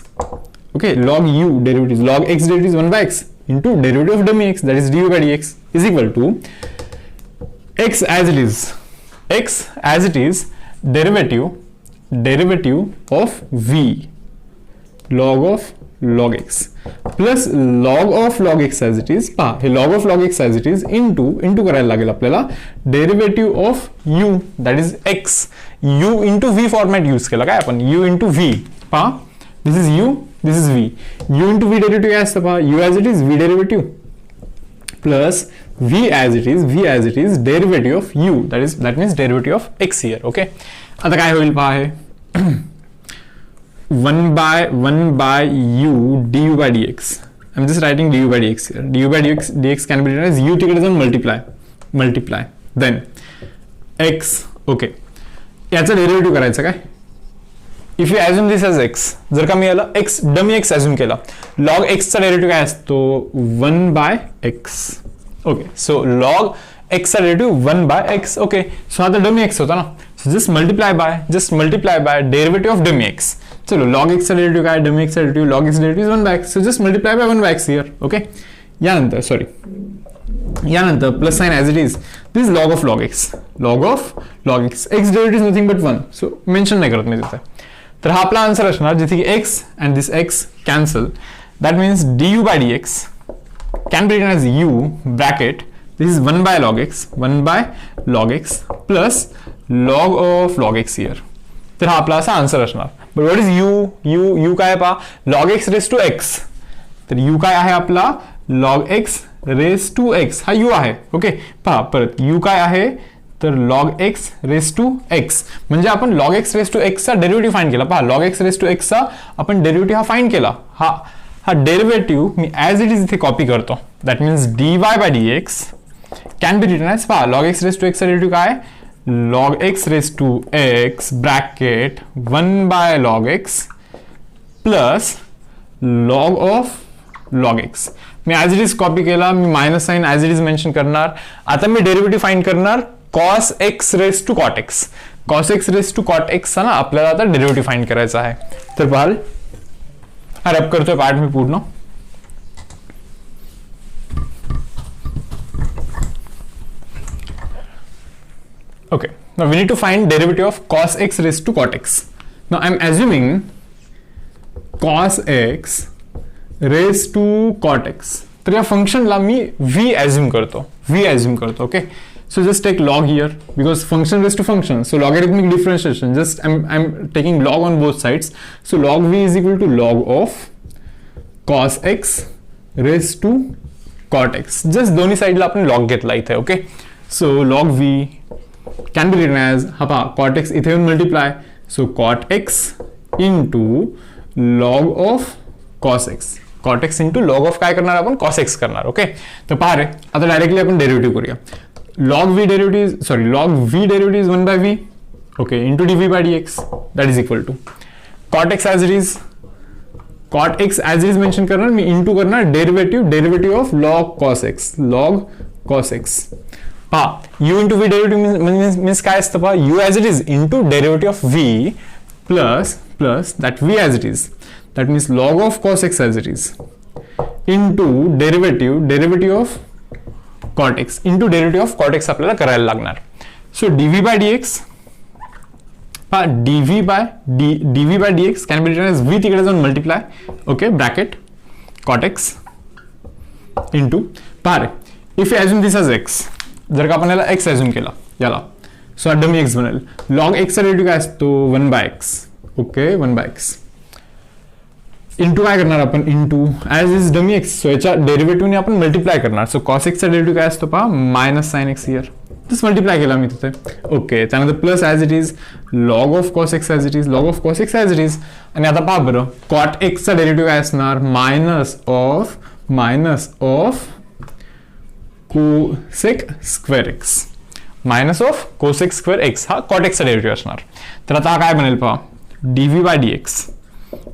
Okay, log u derivative log x derivative is 1 by x into derivative of dummy x, that is du by dx, is equal to x as it is derivative of v log of log x plus log of log x as it is, पहा हे log of log x as it is into करायला लागेल आपल्याला derivative of u, that is x, u into v format use केला काय आपण, u into v. पहा this is u, this is v, u into v derivative काय असतं पहा, u as it is v derivative plus v as it is derivative of u, that means derivative of x here. Okay, आता काय होईल पहा, हे 1 by u du by dx. I'm just writing du by dx here. du by dx can be written as u तिकडे जाऊन multiply then x. okay, याचा derivative करायचं काय, if you assume this as x, जर का मी याला x dummy x assume केला, log x चा डेरिव्हेटिव्ह काय असतो 1 by x. Okay, so log x चा derivative 1 by x. Okay, so आता डमी x होता ना, so just multiply bye derivative of dummy x. चलो log x चा डेरिव्हेटिव्ह काय, डमी x चा derivative log x derivative 1 by x, so just multiply by 1 by x here. Okay, यानंतर plus sign as it is, दिस log of log x x derivative nothing but 1, so mention नाही करत मी तिथे. तर हा आपला answer असणार, जिथे की x and this x cancel, that means du by dx can be written as u bracket, this is 1 by log x plus log of log x here. तर हा आपला असा आन्सर असणार. बट व्हॉट इज u काय पहा, log x raised to x. तर u काय आहे आपला, log x raised to x, हा u आहे. ओके, पहा परत u काय आहे, तर log x raised to x, म्हणजे आपण log x raised to x चा डेरिव्हेटिव्ह फाइंड केला. पहा log x raised to x चा आपण डेरिव्हेटिव्ह हा फाइंड केला. हा डेरिव्हेटिव्ह मी ॲज इट इज इथे कॉपी करतो. That means dy by dx can be written as, पहा log x raised to x चा डेरिव्हेटिव्ह काय, log x raised to x bracket 1 by log x plus log of log x. मी as it is copy केला, मी minus sign as it is mention करणार. आता मी derivative find करणार cos x raised to cot x. cos x raised to cot x चा ना आपल्याला आता डेरिव्हेटिव्ह फाइंड करायचा आहे. तर पाहाल हा रब करतोय पार्ट मी पूर्ण. Okay, now we need to find derivative of cos x raised to cot x. Now I'm assuming cos x raised to cot x. तर या फंक्शनला मी v assume करतो. Okay, so just take log here because function raised to function, so logarithmic differentiation, just I'm taking log on both sides. So log v is equal to log of cos x raised to cot x. just दोन्ही साइडला आपण log घेतला इथे. Okay, so log v can be written as, हा cot x इथे येऊन multiply, so cot x into log of cos x. cot x into log of काय करणार आपण, cos x करणार. ओके, तर पहा रे, आता डायरेक्टली आपण डेरिव्हेटिव्ह करूया. log v derivative is 1 by v, okay, into dv by dx, that is equal to cot x as it is cot x as is mention करणार, मी इंटू करणार derivative of log cos x. पहा u into v derivative means काय असतं पहा, u as it is into derivative of v plus that v as it is, that means log of cos x as it is into derivative of cot x into derivative of cot x आपल्याला करायला लागणार. So dv by dx, हा dv by dx can be written as v तिकडे जाऊन multiply, okay bracket cot x into पहा if assume this as x, जर का आपण याला एक्स ॲज्युम केला याला, सो हा डमी एक्स बनेल. लॉग एक्सचा डेरिव्हेटिव्ह काय असतो 1/x, ओके 1/x इंटू काय करणार आपण, into as is dummy x, so याच्या डेरिव्हेटिव्हने आपण मल्टिप्लाय करणार. सो कॉस एक्सचा डेरिव्हेटिव्ह काय असतो पहा minus sine x here, just multiply केला मी तिथे, ओके. त्यानंतर plus as it is log of cos x as it is, log of cos x as it is. आणि आता पहा बरं कॉट एक्सचा डेरिव्हेटिव्ह काय असणार, minus of cosec square x, minus of cosec square x हा cot एक्सचा derivative असणार. तर आता काय बनेल पहा, dv by dx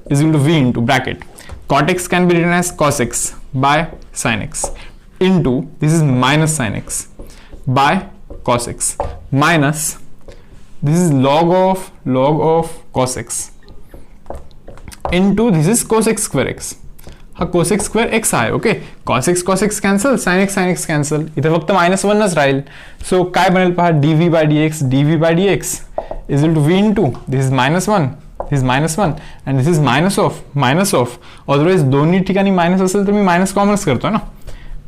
is equal to v into bracket cot x can be written as cos x by sin x into this is minus sin x by cos x minus this is log of cos x into this is cos x square x. हा cos x square x आहे, okay. cos x cancel, sin x cancel, इथे फक्त -1च राहील. So काय बनेल पहा, dv by dx is equal to v into this is -1, this is -1 and this is minus of, otherwise दोन्ही ठिकाणी मायनस असेल तर मी मायनस कॉमनच करतो ना.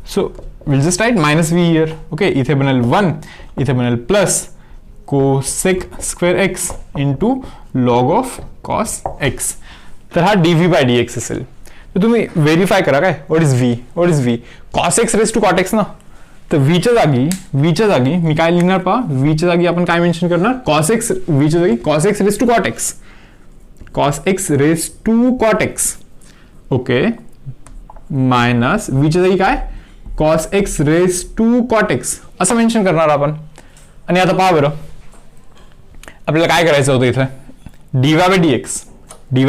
So will just write minus v here, okay. इथे बनेल 1, इथे बनेल plus cosec square x into log of cos x. तर हा डीव्ही बाय डीएक्स असेल. तर तुम्ही व्हेरीफाय करा काय, what is v, cos x raise to cot x ना. तर व्हीच्या जागी मी काय लिहिणार पहा, व्हीच्या जागी आपण काय मेन्शन करणार, कॉस एक्स, व्हीच्या जागी cos x raise to cot x, cos x raised to cot x, okay, minus व्हीच्या जागी काय cos x raised to cot x असं मेन्शन करणार आपण. आणि आता पहा बरं आपल्याला काय करायचं होतं इथे, dy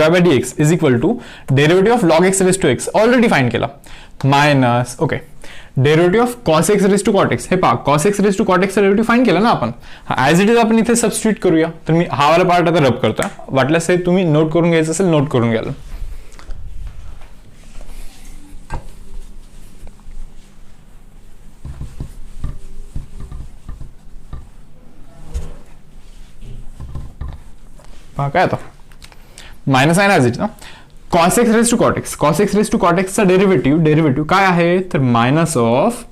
by dx is equal to derivative of log x raised to x already find केला, minus okay derivative of cos x raised to cot x. हे पहा cos x raised to cot x चा derivative find केला ना आपण, as it is आपण इथे substitute करूया. तर मी हा वाला पार्ट आता रब करतोय, वाटल्यास हे तुम्ही नोट करून घ्यायचं असेल नोट करून घ्याल. पहा काय आता मायनस आहे ना ॲज इट ना, cos x raised to cot x चा डेरिव्हेटिव्ह काय आहे, तर minus of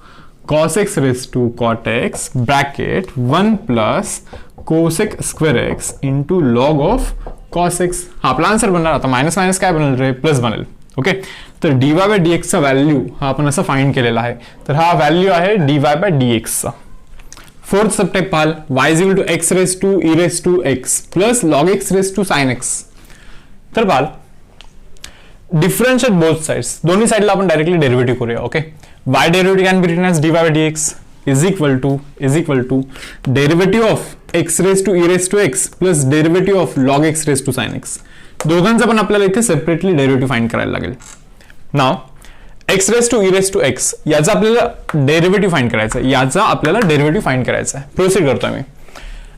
cos x raised to cot x bracket 1 plus cosec square x into log of cos x. हा आपला आन्सर बनणार. आता मायनस काय बनेल रे, प्लस बनेल, ओके. तर dy बाय dx चा व्हॅल्यू हा आपण असं फाइंड केलेला आहे. तर हा व्हॅल्यू आहे dy बाय dx चा. फोर्थ सबटाइप पाहाल, y is equal to x raised to e raised to x plus log x raised to sin x. तर पाहाल डिफरन्शिएट बोथ साइड्स, दोन्ही साइडला आपण डायरेक्टली डेरिव्हेटिव्ह करूया, okay. y derivative can be written as dy by dx is equal to derivative of x raised to e raised to x plus derivative of log x raised to sin x. दोघांचा पण आपल्याला इथे separately derivative find करायला लागेल. नाव x raised to e raised to x याचा आपल्याला derivative find करायचा आहे, प्रोसीड करतोय मी.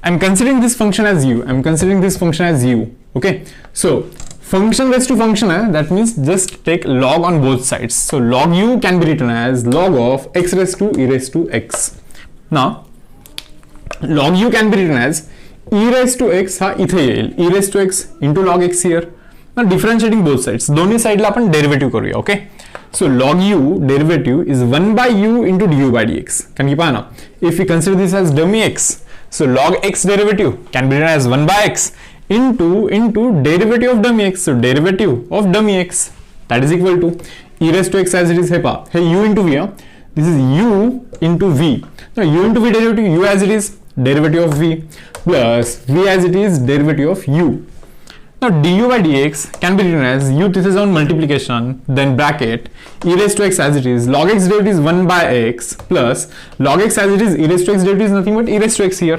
I'm considering this function as u, okay. So function raised to function है, that means just take log on both sides. So log u can be written as log of x raised to e raised to x. Now log u can be written as e raised to x हा इथे येईल, e raised to x into log x here. Now differentiating both sides, दोन्ही साइडला आपण derivative करूया, okay. So log u derivative is 1 by u into du by dx. कारण की पहा ना, if we consider this as dummy x, so log x derivative can be written as 1 by x into derivative of dummy x. So derivative of dummy x that is equal to e raised to x as it is. Hey u into v, this is u into v. Now u into v derivative, u as it is derivative of v plus v as it is derivative of u. Now du by dx can be written as u, this is on multiplication, then bracket e raised to x as it is, log x derivative is 1 by x plus log x as it is, e raised to x derivative is nothing but e raised to x here.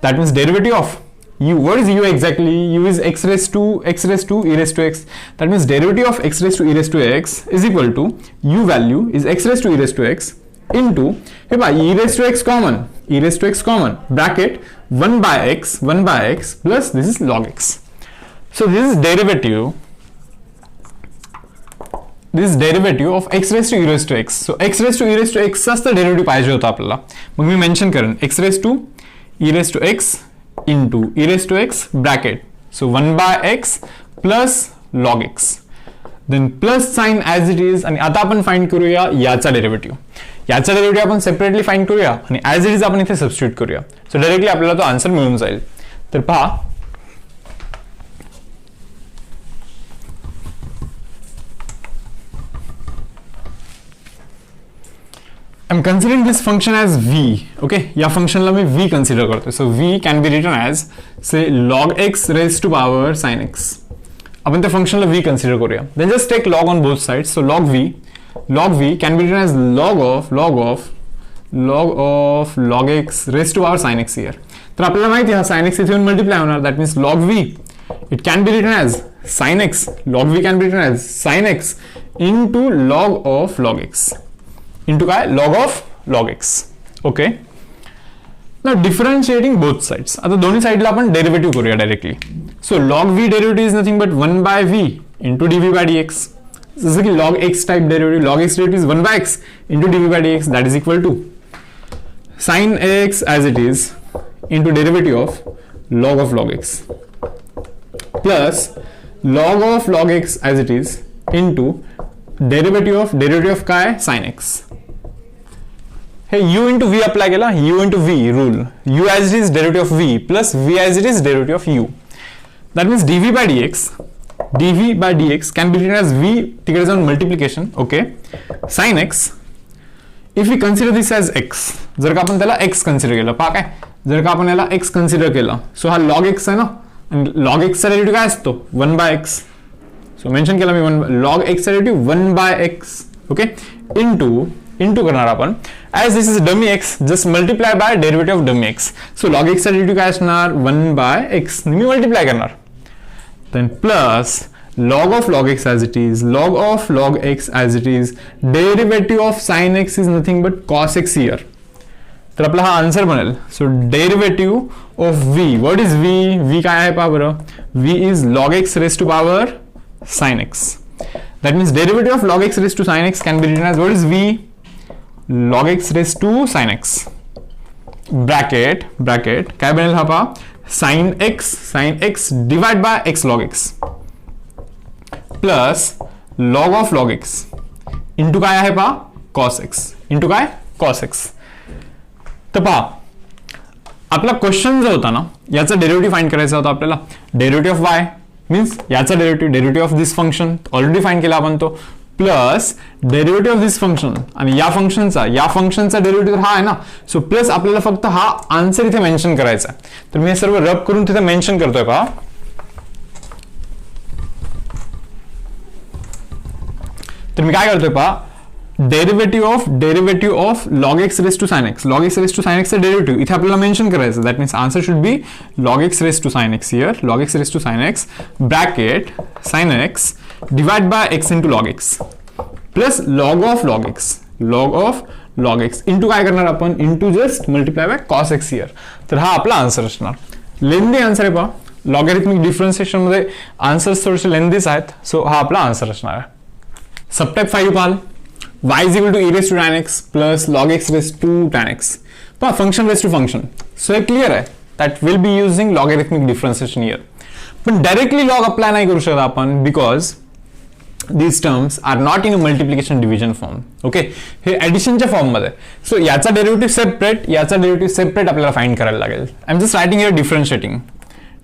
That means derivative of u. What is u exactly? U is x raised to e raised to x. That means derivative of x raised to e raised to x is equal to u value is x raised to e raised to x into e raised to x common, bracket 1 by x plus this is log x. So this is derivative of x raised to e raised to x. So x raised to e raised to x असतं derivative पाहिजे होतं आपल्याला. मग मी mention करेन x raised to e raised to x into e raised to x bracket. So 1 by x plus log x. Then plus sign as it is. आणि आता आपण find करूया याचा डेरिव्हेटिव्ह. याचा डेरिव्हेटिव्ह आपण सेपरेटली फाइंड करूया आणि ॲज इट इज आपण इथे सबस्टिट्यूट करूया. सो डायरेक्टली आपल्याला तो आन्सर मिळून जाईल. तर पहा I'm considering this function as v. Okay, या फंक्शनला मी v कन्सिडर करतोय. So v can be written as say log x raised to power sin x. आपण त्या फंक्शनला v कन्सिडर करूया. Then just take log on both sides. So log v can be written as log x raised to power sin x here. तर आपल्याला माहिती आहे sin x इथे येऊन मल्टिप्लाय होणार. That means log v it can be written as sin x. Log v can be written as sin x into log of log x. into काय log of log x. Okay, now differentiating both sides. आता दोन्ही साइडला आपण derivative करूया directly. So log v derivative is nothing but 1 by v into dv by dx. जसं की log x type derivative, log x derivative is 1 by x into dv by dx, that is equal to sin x as it is into derivative of log x plus log of log x as it is into derivative of काय sin x. हे u into v apply केला, u into v rule, u as it is derivative of v plus v as it is derivative of u. That means dv by dx can be written as v तिकडे जाऊन multiplication. okay, sin x if we consider this as x. जर का आपण त्याला x consider केलं, पहा काय, जर का आपण याला x कन्सिडर केला, सो हा log x आहे ना, आणि log x चा डेरिव्हेटिव्ह काय असतो 1 by x. सो मेन्शन केला मी log x चा derivative 1 by x. Okay, into करणार आपण, as this is dummy x just multiply by derivative of dummy x. So log x चा डेरिव्हेटिव्ह काय असणार 1 by x, मी मल्टिप्लाय करणार. then plus log of log x as it is, log of log x as it is, derivative of sin x is nothing but cos x here. तर आपला हा answer बनेल. So derivative of v, what is v काय आहे पहा बरं, v is log x raised to power sin x. That means derivative of log x raised to sin x can be written as what is v, log x raised to sin x bracket काय बनेल हा पहा sin x divide by x log x plus log of log x into काय आहे पहा cos x into काय cos x. तर पहा आपला क्वेश्चन जो होता ना, याचा डेरिव्हेटिव्ह फाइंड करायचा होता आपल्याला. डेरिव्हेटिव्ह ऑफ y मीन्स याचा derivative of this function already find केला आपण तो, plus derivative of this function आणि या फंक्शनचा डेरिव्हेटिव्ह हा आहे ना. सो प्लस आपल्याला फक्त हा आन्सर इथे मेन्शन करायचा आहे. तर मी हे सर्व रब करून तिथे मेन्शन करतोय पहा. तर मी काय करतोय पहा, derivative of log x raised to sin x. log x raised to sin x चा डेरिव्हेटिव्ह इथे आपल्याला मेन्शन करायचं. That means answer should be log x raised to sin x here, log x raised to sin x bracket sin x divide by x into log x plus log of log x into काय करणार आपण, into just multiply by cos x here. तर हा आपला answer असणार. लेंदी answer आहे पहा, logarithmic differentiation मध्ये आन्सर्स थोडेसे लेंदीच आहेत. सो हा आपला आन्सर असणार आहे. सबटाइप 5 पाहाल, y is equal to e raised to tan x plus log x raised to tan x. पहा function raised to function. So हे क्लियर आहे that we'll be using logarithmic differentiation here. पण directly log apply नाही करू शकत आपण, because these terms are not in a multiplication division form. Okay, हे ऍडिशनच्या फॉर्म मध्ये. सो याचा डेरिव्हेटिव्ह सेपरेट, याचा डेरिव्हेटिव्ह सेपरेट आपल्याला फाइंड करायला लागेल. I am just writing here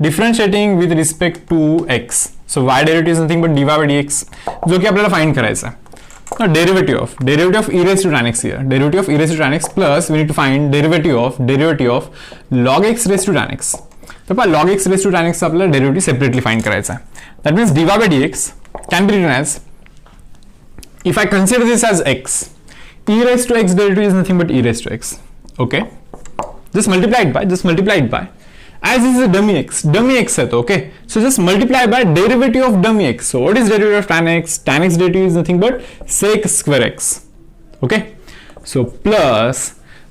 differentiating with respect to x. So y derivative is nothing but dy by dx, जो की आपल्याला फाइंड करायचा आहे. Now derivative of e raised to tan x here, derivative of e raised to tan x plus we need to find derivative of log x raised to tan x. तर पहा log x raised to tan x आपल्याला derivative separately find करायचा आहे. That means dy by dx can be written as, if I consider this as x, e raised to x derivative is nothing but e raised to x. Okay, just multiply it by, as this is a dummy x है तो okay, so just multiply by derivative of dummy x. So what is derivative of tan x? Tan x derivative is nothing but sec square x. Okay, so plus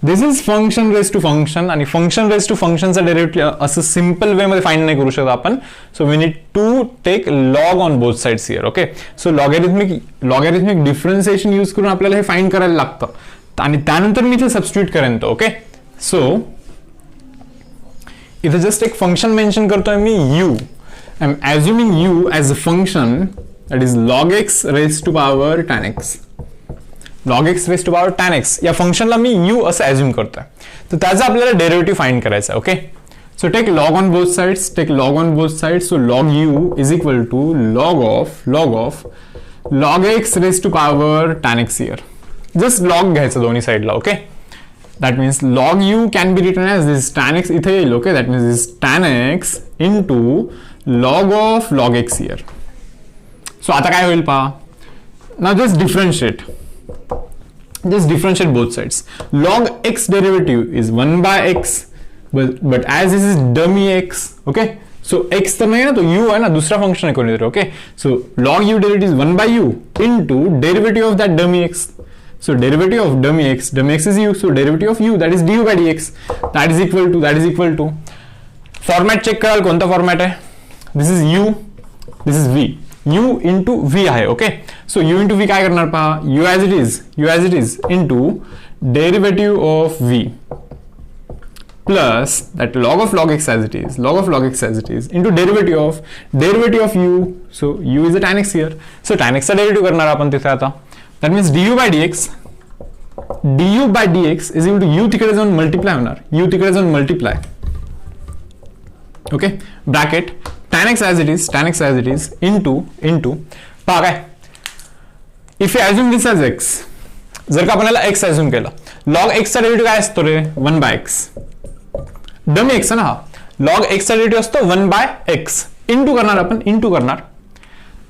this is function raised to function, आणि function raised to function चा derivative असं simple way मध्ये find नाही करू शकत आपण. So we need to take log on both sides here. Okay, so logarithmic differentiation use करून आपल्याला हे फाइंड करायला लागतं आणि त्यानंतर मी इथे सबस्टिट्यूट करेन तो. ओके, सो इथे जस्ट एक फंक्शन मेन्शन करतोय मी u. I am assuming u as a function that is log x raise to power tan x. log x raise to power tan x या फंक्शनला मी u असं assume करतोय, तर त्याचा आपल्याला डेरिव्हेटिव्ह फाइंड करायचा आहे. Okay, so take log on both sides. So log u is equal to log of log x raise to power tan x here. Just log घ्यायचं दोन्ही साइडला. Okay, that means log u can be written as this tan x इथे येईल. Okay, that means this tan x into log of log x here. So आता काय होईल पहा. Now just differentiate both sides. Log x derivative is 1 by x, but as this is dummy x, okay, so x तर नाही ना, तो u है ना, दूसरा फंक्शन है कोणीतरी. Okay, so log u derivative is 1 by u into derivative of that dummy x. So derivative of dummy x is u, so derivative of u, that is du by dx, that is equal to format check कराल कोणता format आहे. This is u, this is v. u into v आहे. Okay, so u into v काय करणार पहा. u as it is into derivative of v plus that log of log x as it is into derivative of u. So u is a tan x here, so tan x चा derivative करणार आपण तिथे आता. That means du by dx is equal to u तिकडे जाऊन multiply होणार. Okay, bracket tan x as it is into पहा काय, if you assume this as x, जर का आपल्याला x अज्युम केला, log x चा डेरिव्हेटिव्ह काय असतो रे, 1 by x. डमी x आहे ना हा. log x चा डेरिव्हेटिव्ह असतो 1 by x. इंटू करणार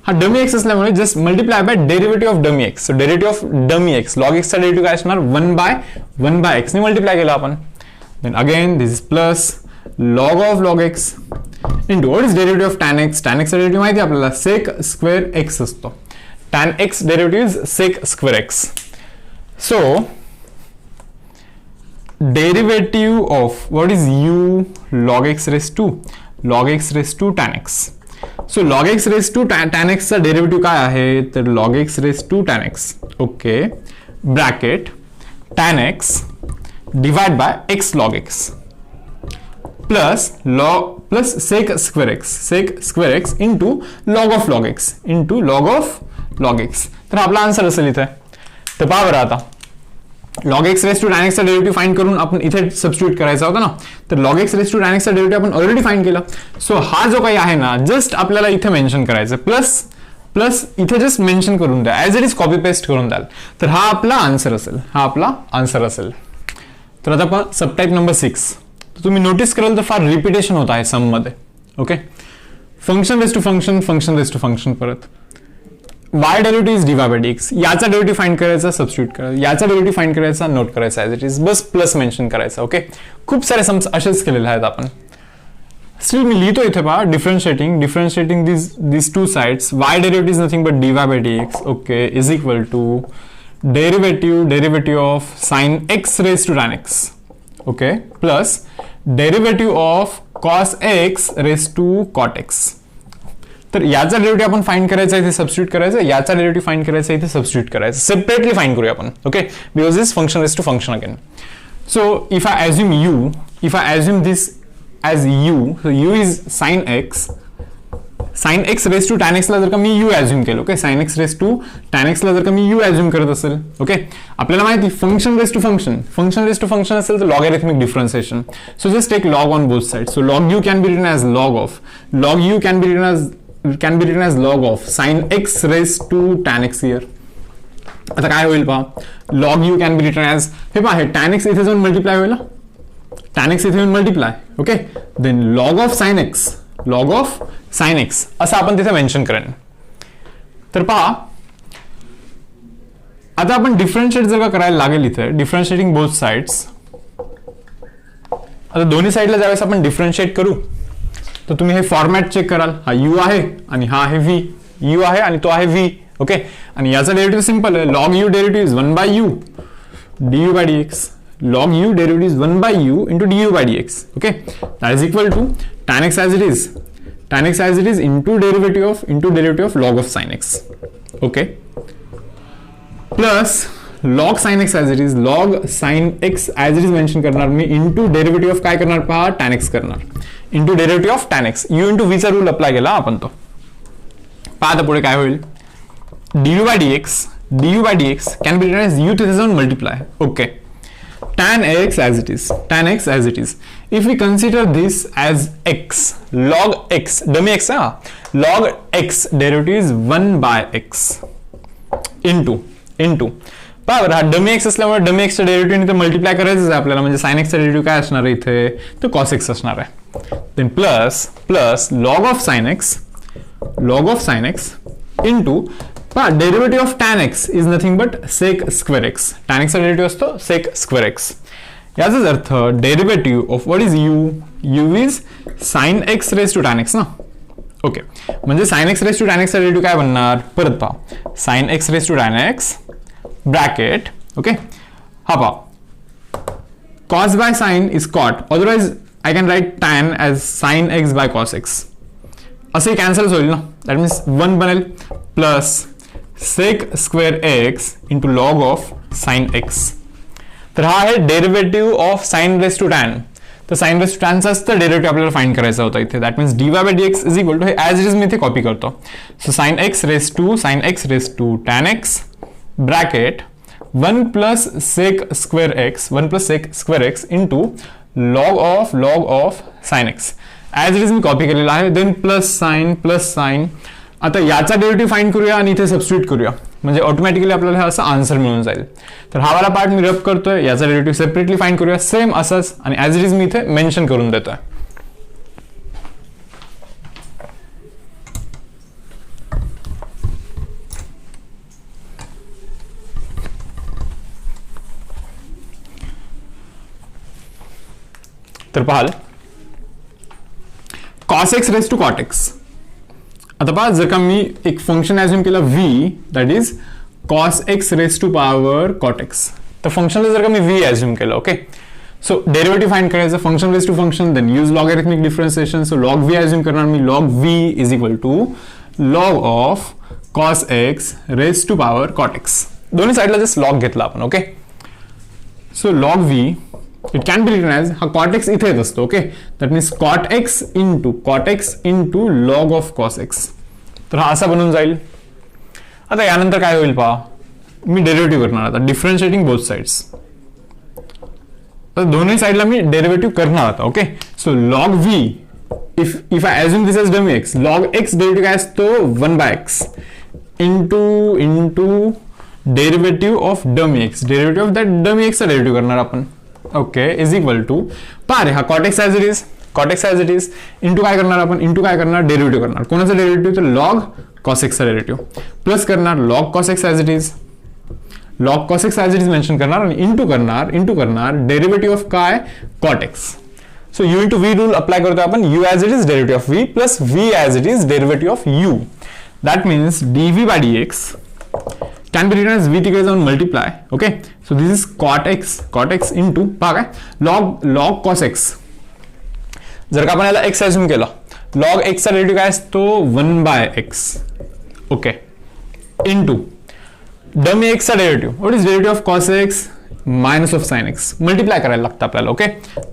हा डमी एक्स असल्यामुळे just multiply by derivative of dummy x. So derivative of dummy x, log एक्सचा डेरिव्हेटिव्ह काय असणार, 1 by x ने मल्टिप्लाय केला आपण. Then again this is plus log of log x into what is derivative of tan x. tan x चा derivative माहिती आहे आपल्याला, sec square x असतो. tan x derivative is sec square x. So derivative of what is u log x raised to tan x. So log x raise to tan x चा derivative काय आहे, तर log x raise to tan x. Okay, bracket tan x divide by x log x plus sec square x into log of log x. तर आपला answer असेल इथे. तर पहा बरं आता, log x raise to tan x चा derivative find करून आपण इथे सबस्टिट्यूट करायचा होता ना, तर log x raise to tan x चा डेरिव्हेटिव्ह आपण ऑलरेडी फाइंड केला. सो हा जो काही आहे ना, जस्ट आपल्याला इथे मेन्शन करायचं, प्लस इथे जस्ट मेन्शन करून द्या, as it is copy paste करून द्याल, तर हा आपला आन्सर असेल. तर आता आपण सबटाइप नंबर 6. तुम्ही नोटीस कराल तर फार रिपिटेशन होत आहे सम मध्ये. Okay, function raise to function परत y derivative is dy by dx. याचा डेरिव्हेटिव्ह फाइंड करायचा, सबस्टिट्यूट करायचा, याचा डेरिव्हेटिव्ह फाइंड करायचा, नोट करायचा ऍज इट इज, बस प्लस मेन्शन करायचा. ओके, खूप सारे सम्स असेच केलेले आहेत आपण. स्टिल मी लिहितो इथे पहा, differentiating this two sides. y derivative is nothing but dy by dx. Okay, is equal to derivative of sin x raise to tan x. Okay, plus derivative of cos x raise to cot x. तर याचा derivative आपण find करायचा, इथे substitute करायचा, याचा derivative find करायचा, इथे substitute करायचा. सेपरेटली फाइंड करूया आपण. Okay, because this function raise to function again. So if I assume this as u, so u is sin x raise to tan x ला जर का मी u अज्युम केलं. Okay, sin x raise to tan x ला जर का मी u assume करत असेल. ओके, आपल्याला माहिती फंक्शन रेज टू फंक्शन असेल तर logarithmic differentiation. So just take log on both side. So log u can be written as log u can be written as log of sin x raised to tan x here. आता काय होईल पहा, log u can be written as, हे पहा, हे tan x इथे जाऊन multiply होईल, tan x इथे जाऊन multiply. Okay, then log of sin x असं आपण तिथे मेन्शन करेन. तर पहा आता आपण डिफरन्शिएट जर का करायला लागेल इथे, डिफरन्शिएटिंग बोथ साइड्स, आता दोन्ही साईडला ज्यावेळेस आपण डिफरन्शिएट करू तर तुम्ही हे फॉर्मॅट चेक कराल. हा u आहे आणि हा आहे v, u आहे आणि तो आहे v. ओके, आणि याचा डेरिव्हेटिव्ह सिंपल आहे. log u derivative is 1 by u du by dx. log u derivative is 1 by u into du by dx. Okay, that is equal to tan x as it is, tan x as it is into derivative of log of sin x. Okay, plus log sin x as it is, log sin x as it is mention करणार मी, into derivative of काय करणार पहा, tan x करणार, into derivative of tan x. u into v चा rule apply केला आपण तो. पहा आता पुढे काय होईल, du by dx can be written as u to the power multiply. Okay, tan x as it is. If we consider this as x, log x, dummy x, log x derivative is 1 by x into पहा हा dummy x असल्यामुळे dummy एक्सचा derivative इथे multiply करायचं आहे आपल्याला, म्हणजे sign एक्सचा डेरिव्हेटिव्ह काय असणार आहे इथे, तो कॉस एक्स असणार आहे. Then plus log of sine x into derivative of tan x is nothing but sec square x. tan x चा डेरिव्हेटिव्ह असतो सेक स्क्वेअर एक्स. याचाच अर्थ derivative of what is u is sine x raise to tan x ना. Okay, म्हणजे sine x raise to tan x चा derivative काय बनणार, परत पहा, sine x raise to tan x bracket. Okay, हा पहा, cos by sin is cot, otherwise I can write tan as sin x by cos x. असे cancel होईल ना, दॅट मीन्स 1 बनेल plus sec square x into log of sine x. तर हा आहे derivative of sine raise to tan. तर sine raise to टॅनचाच तर डेरिव्हेटिव्ह आपल्याला फाइंड करायचा होता इथे. That means dy by dx is equal to, हे ॲज इट इज मी इथे कॉपी करतो. So sine x raise to tan x bracket 1 plus sec square x into log of sine x. As it is मी copy केलेला आहे. Then plus sine. आता याचा derivative find करूया आणि इथे सबस्टिट्यूट करूया, म्हणजे ऑटोमॅटिकली आपल्याला हा असा आन्सर मिळून जाईल. तर हा वाला पार्ट मी रब करतोय, याचा डेरिव्हेटिव्ह सेपरेटली फाइंड करूया सेम असंच, आणि ॲज इट इज मी इथे मेन्शन करून देतोय. तर पाहाल cos x raise to cot x. आता पहा, जर का मी एक फंक्शन ॲज्युम केलं v, that is cos x raise to power cot x, तर फंक्शनला जर का मी v ॲज्युम केलं. ओके, सो डेरिव्हेटिव्ह फाइंड करायचं, function raise to function, then use logarithmic differentiation. So log v assume करणार मी, log v is equal to log of cos x raise to power cot x. दोन्ही साईडला just log घेतला आपण. Okay, so log v it can be written as, हा cot x इथे येत असतो. Okay, that means cot x into log of cos x. तर हा असा बनून जाईल. आता यानंतर काय होईल पहा, मी डेरिव्हेटिव्ह करणार आता, डिफरन्शिएटिंग बोथ साइड्स. तर दोन्ही साईडला मी डेरिव्हेटिव्ह करणार आता. Okay, so log v, if I assume this as dummy x, log x derivative काय असतो 1 by x into derivative of dummy x, derivative of that dummy एक्सचा डेरिव्हेटिव्ह करणार आपण. ओके, इज इक्वल टू, पहा रे, हा cot x as it is into काय करणार आपण, इंटू काय करणार, डेरिव्हेटिव्ह करणार. कोणाचा डेरिव्हेटिव्ह, तर लॉग cos x चा डेरिव्हेटिव्ह, प्लस करणार log cos x as it is mention करणार, आणि इंटू करणार डेरिव्हेटिव्ह ऑफ काय, cot x. So u into v rule apply करतो आपण, u as it is derivative of v plus v as it is derivative of u. That means dv by dx can be written as v तिकडे जाऊन multiply. Okay, so this is cot x into पहा काय, log cos x. जर का आपण याला x assume केला, log x चा डेरिव्हेटिव्ह काय असतो 1 by x. Okay, into dummy x चा derivative, what is derivative of cos x minus of sine x, multiply करायला लागतं आपल्याला. Okay,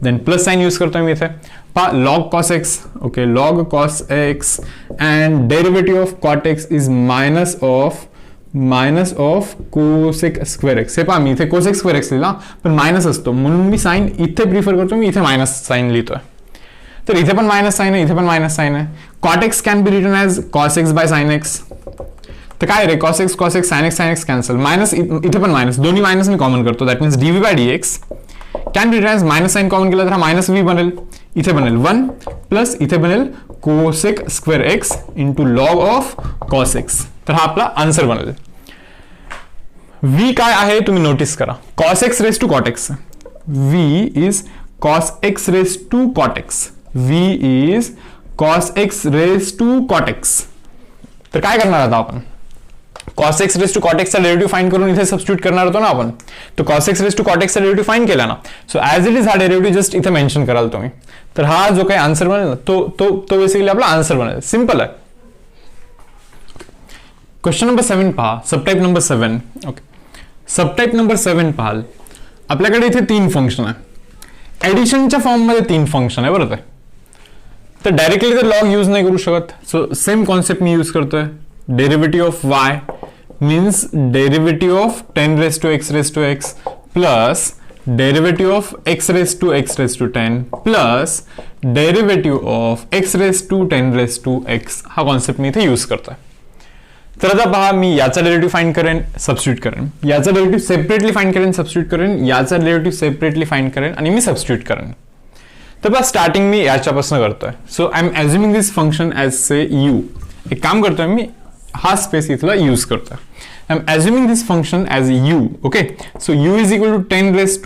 then plus sine use करतोय मी इथे. पहा log cos x. Okay, log cos x and derivative of cot x is minus of cosec square x. हे पहा, मी इथे कोसेक स्क्वेअर एक्स लिहिला, पण मायनस असतो म्हणून मी साइन इथे प्रिफर करतो, मी इथे मायनस साइन लिहितोय. तर इथे पण मायनस साइन आहे, इथे पण मायनस साइन आहे. cot x can be written as cos x by sin x. तर काय रे, cos x sin x cancel, minus इथे पण मायनस, दोन्ही मायनस मी कॉमन करतो. That means dv by dx can be written as minus sine common केला तर हा मायनस v बनेल, इथे बनेल 1 प्लस इथे बनेल cosec square x into log of cos x. तर हा आपला आन्सर बनेल. v काय आहे तुम्ही नोटीस करा, cos x raise to cot x. v is cos x raised to cot x. v is cos x raised to cot x. तर काय करणार आता आपण cos x raised to cot x चा डेरिव्हेटिव्ह फाइंड करून इथे substitute करणार होतो ना आपण. तो cos x raised to cot x चा डेरिव्हेटिव्ह फाइंड केला ना. सो ऍज इट इज हा डेरिव्हेटिव्ह जस्ट इथे मेन्शन कराल तुम्ही. तर हा जो काही आन्सर बनेल ना तो बेसिकली आपला आन्सर बनेल. सिंपल आहे. क्वेश्चन नंबर 7 पहा. Subtype number 7. Okay, subtype number 7 पाहाल. आपल्याकडे इथे 3 फंक्शन आहे. ऍडिशनच्या फॉर्म मध्ये 3 फंक्शन आहे बरोबर. तर डायरेक्टली तर लॉग यूज नाही करू शकत. सो सेम कॉन्सेप्ट मी यूज करतोय. Derivative of y means derivative of 10 raised to x raised to x plus derivative of x raised to x raised to 10 plus derivative of x raised to 10 raised to x हा concept मी इथे use करतोय. तर आता पहा, मी याचा derivative find करेन, substitute करेन. याचा डेरिव्हेटिव्ह सेपरेटली फाइंड करेन, सबस्टिट्यूट करेन. याचा डेरिव्हेटिव्ह सेपरेटली फाइंड करेन आणि मी सबस्टिट्यूट करेन. तर पहा, स्टार्टिंग मी याच्यापासून करतोय. So I am assuming this function as say u. एक काम करतोय मी, हा स्पेस इथला यूज करतोय. I am assuming this function as u. Okay, so u is equal to 10 raised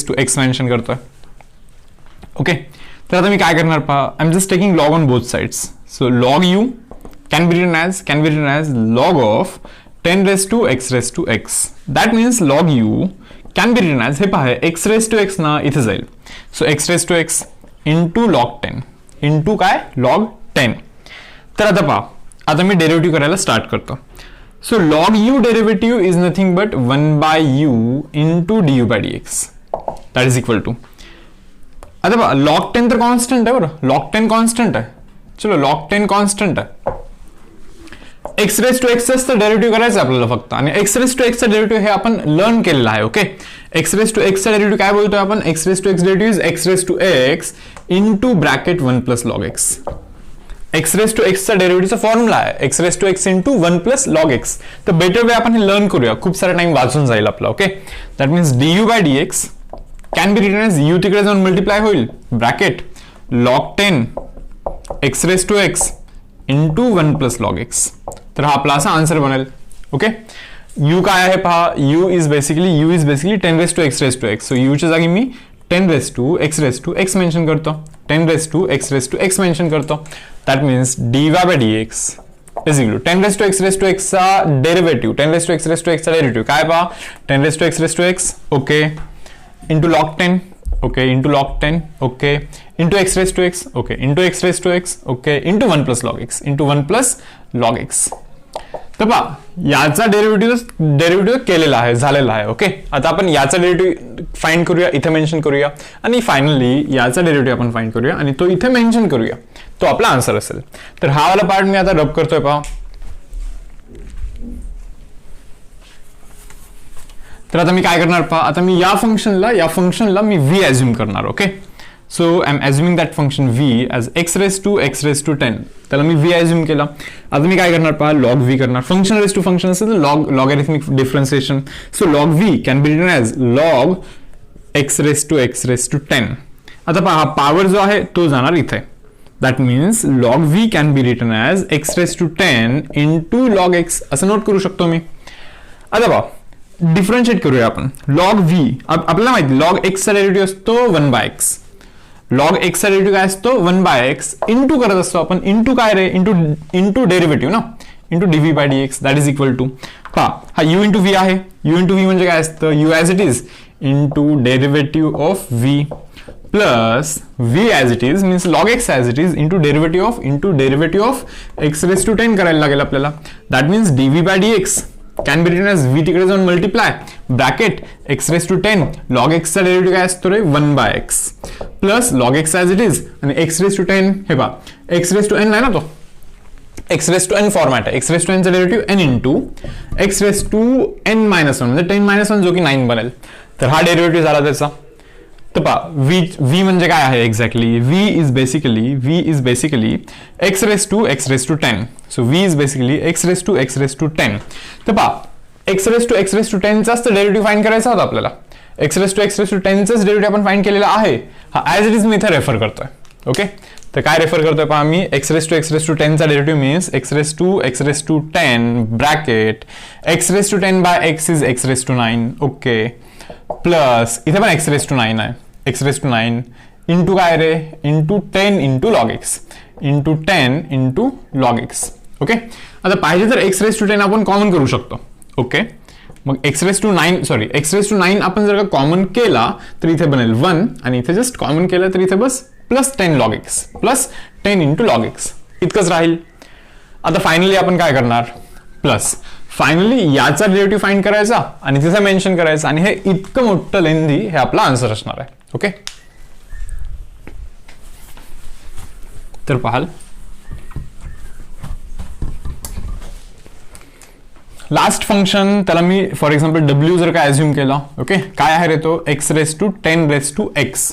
to x mention करतोय. ओके, तर आता मी काय करणार पहा, I am just taking log on both sides. So log u can be written as log of 10 raised to x. That means log u can be written as, हे पहा, x raised to x ना इथे जाईल. So x raised to x into log 10 into काय log 10. तर आता पहा, आता मी डेरिव्हेटिव्ह करायला स्टार्ट करतो. So log u derivative is nothing but 1 by u into du by dx. That is equal to, आता पहा, log 10 तर कॉन्स्टंट आहे बरं. log 10 कॉन्स्टंट आहे. चलो log 10 कॉन्स्टंट आहे. x raised to x चं डेरिव्हेटिव्ह करायचं आपल्याला फक्त. आणि x raised to x चं डेरिव्हेटिव्ह हे आपण लर्न केलेलं आहे. Okay, x raised to x चा डेरिव्हेटिव्ह काय बोलतोय आपण, x raised to x derivative is x raised to x into bracket 1 plus log x. x raised to x चा डेरिव्हेटिव्हचा फॉर्म्युला आहे x raised to x into 1 plus log x. तर better way आपण हे learn करूया, खूप सारा time वाचून जाईल आपला. Okay, that means du by dx can be written as u तिकडे जाऊन मल्टिप्लाय होईल bracket log 10 x raised to x into 1 plus log x. तर हा आपला असा आन्सर बनेल. ओके, u काय आहे पहा, u is basically 10 raised to x raised to x. So u च्या जागी मी 10 raised to x मेन्शन करतो. 10 raised to x मेन्शन करतो. That means dy by dx is equal to 10 raised to x चा derivative, 10 raised to x चा derivative काय पहा, 10 raised to x okay into log 10 okay into log 10 okay into x raised to x okay into x raised to x okay into 1 plus log x into 1 plus log x. तर पहा, याचा derivative केलेला आहे, झालेला आहे. Okay, आता आपण याचा डेरिव्हेटिव्ह फाइंड करूया, इथे मेन्शन करूया. आणि फायनली याचा डेरिव्हेटिव्ह आपण फाइंड करूया आणि तो इथे मेन्शन करूया. तो आपला आन्सर असेल. तर हा वाला पार्ट मी आता रब करतोय पहा. तर आता मी काय करणार पहा, आता मी या फंक्शनला मी v अज्युम करणार. Okay, so I am assuming that function v as x raised to 10. त्याला मी v अज्युम केला. आता मी काय करणार पहा, लॉग v करणार. फंक्शन रेस टू फंक्शन असेल तर logarithmic differentiation. So log v can be written as log x raised to 10. आता पहा, हा पॉवर जो आहे तो जाणार इथे. That means log v can be written as x raised to 10 into log x असं नोट करू शकतो मी. आता पहा, डिफरन्शिएट करूया आपण. लॉग v आपल्याला माहिती, लॉग x चा डेरिव्हेटिव्ह असतो 1 by x. लॉग x चा डेरिव्हेटिव्ह काय असतो 1 by x इंटू करत असतो आपण. इंटू काय रे, इंटू डेरिव्हेटिव्ह ना, into dv by dx. That is equal to, पहा, हा u इंटू v आहे. u इंटू v म्हणजे काय असतं, u as it is into derivative of v plus v as it is means log x as it is into derivative of x raised to 10 करायला लागेल आपल्याला. That means dv by dx can be written as v तिकडे जाऊन multiply bracket x raised to 10 log x चा derivative काय असतो रे 1 by x plus log x as it is आणि x raised to 10 हे पहा x raised to n आहे ना, तो x raised to n format आहे. x raised to n चा derivative n into x raised to n minus 1 म्हणजे 10 - 1 जो की 9 बनेल. तर हा डेरिव्हेटिव्ह झाला त्याचा. तर पहा, v म्हणजे काय आहे exactly, v is basically x raised to 10. So v is basically x raised to 10. तर पहा, x raised to 10 चाच तर डेरिव्हेटिव्ह फाइंड करायचा होता आपल्याला. x raised to 10 चाच डेरिव्हेटिव्ह आपण फाइंड केलेला आहे. हा ॲज इट इज मी इथे रेफर करतोय. ओके, तर काय रेफर करतोय पहा मी, x raised to 10 चा derivative means x raised to 10 bracket x raised to 10 by x is x raised to 9. Okay, plus इथे पण x raised to 9 आहे. एक्स रेस टू 9 इंटू काय रे, into 10 into log x, into 10 into log x. Okay, आता पाहिजे तर x raise to 10 आपण common करू शकतो. ओके, मग एक्स रेस टू 9 आपण जर का कॉमन केला तर इथे बनेल 1 आणि इथे जस्ट कॉमन केलं तर इथे बस plus 10 log x plus 10 into log x इतकंच राहील. आता फायनली आपण काय करणार, प्लस फायनली याचा डेरिव्हेटिव्ह फाइंड करायचा आणि तिथे मेन्शन करायचं आणि हे इतकं मोठं लेंदी हे आपला आन्सर असणार आहे. ओके, तर पाहाल लास्ट फंक्शन त्याला मी फॉर एक्झाम्पल डब्ल्यू जर का ऍझ्युम केला. ओके, काय आहे रे तो, x raise to 10 raise to x.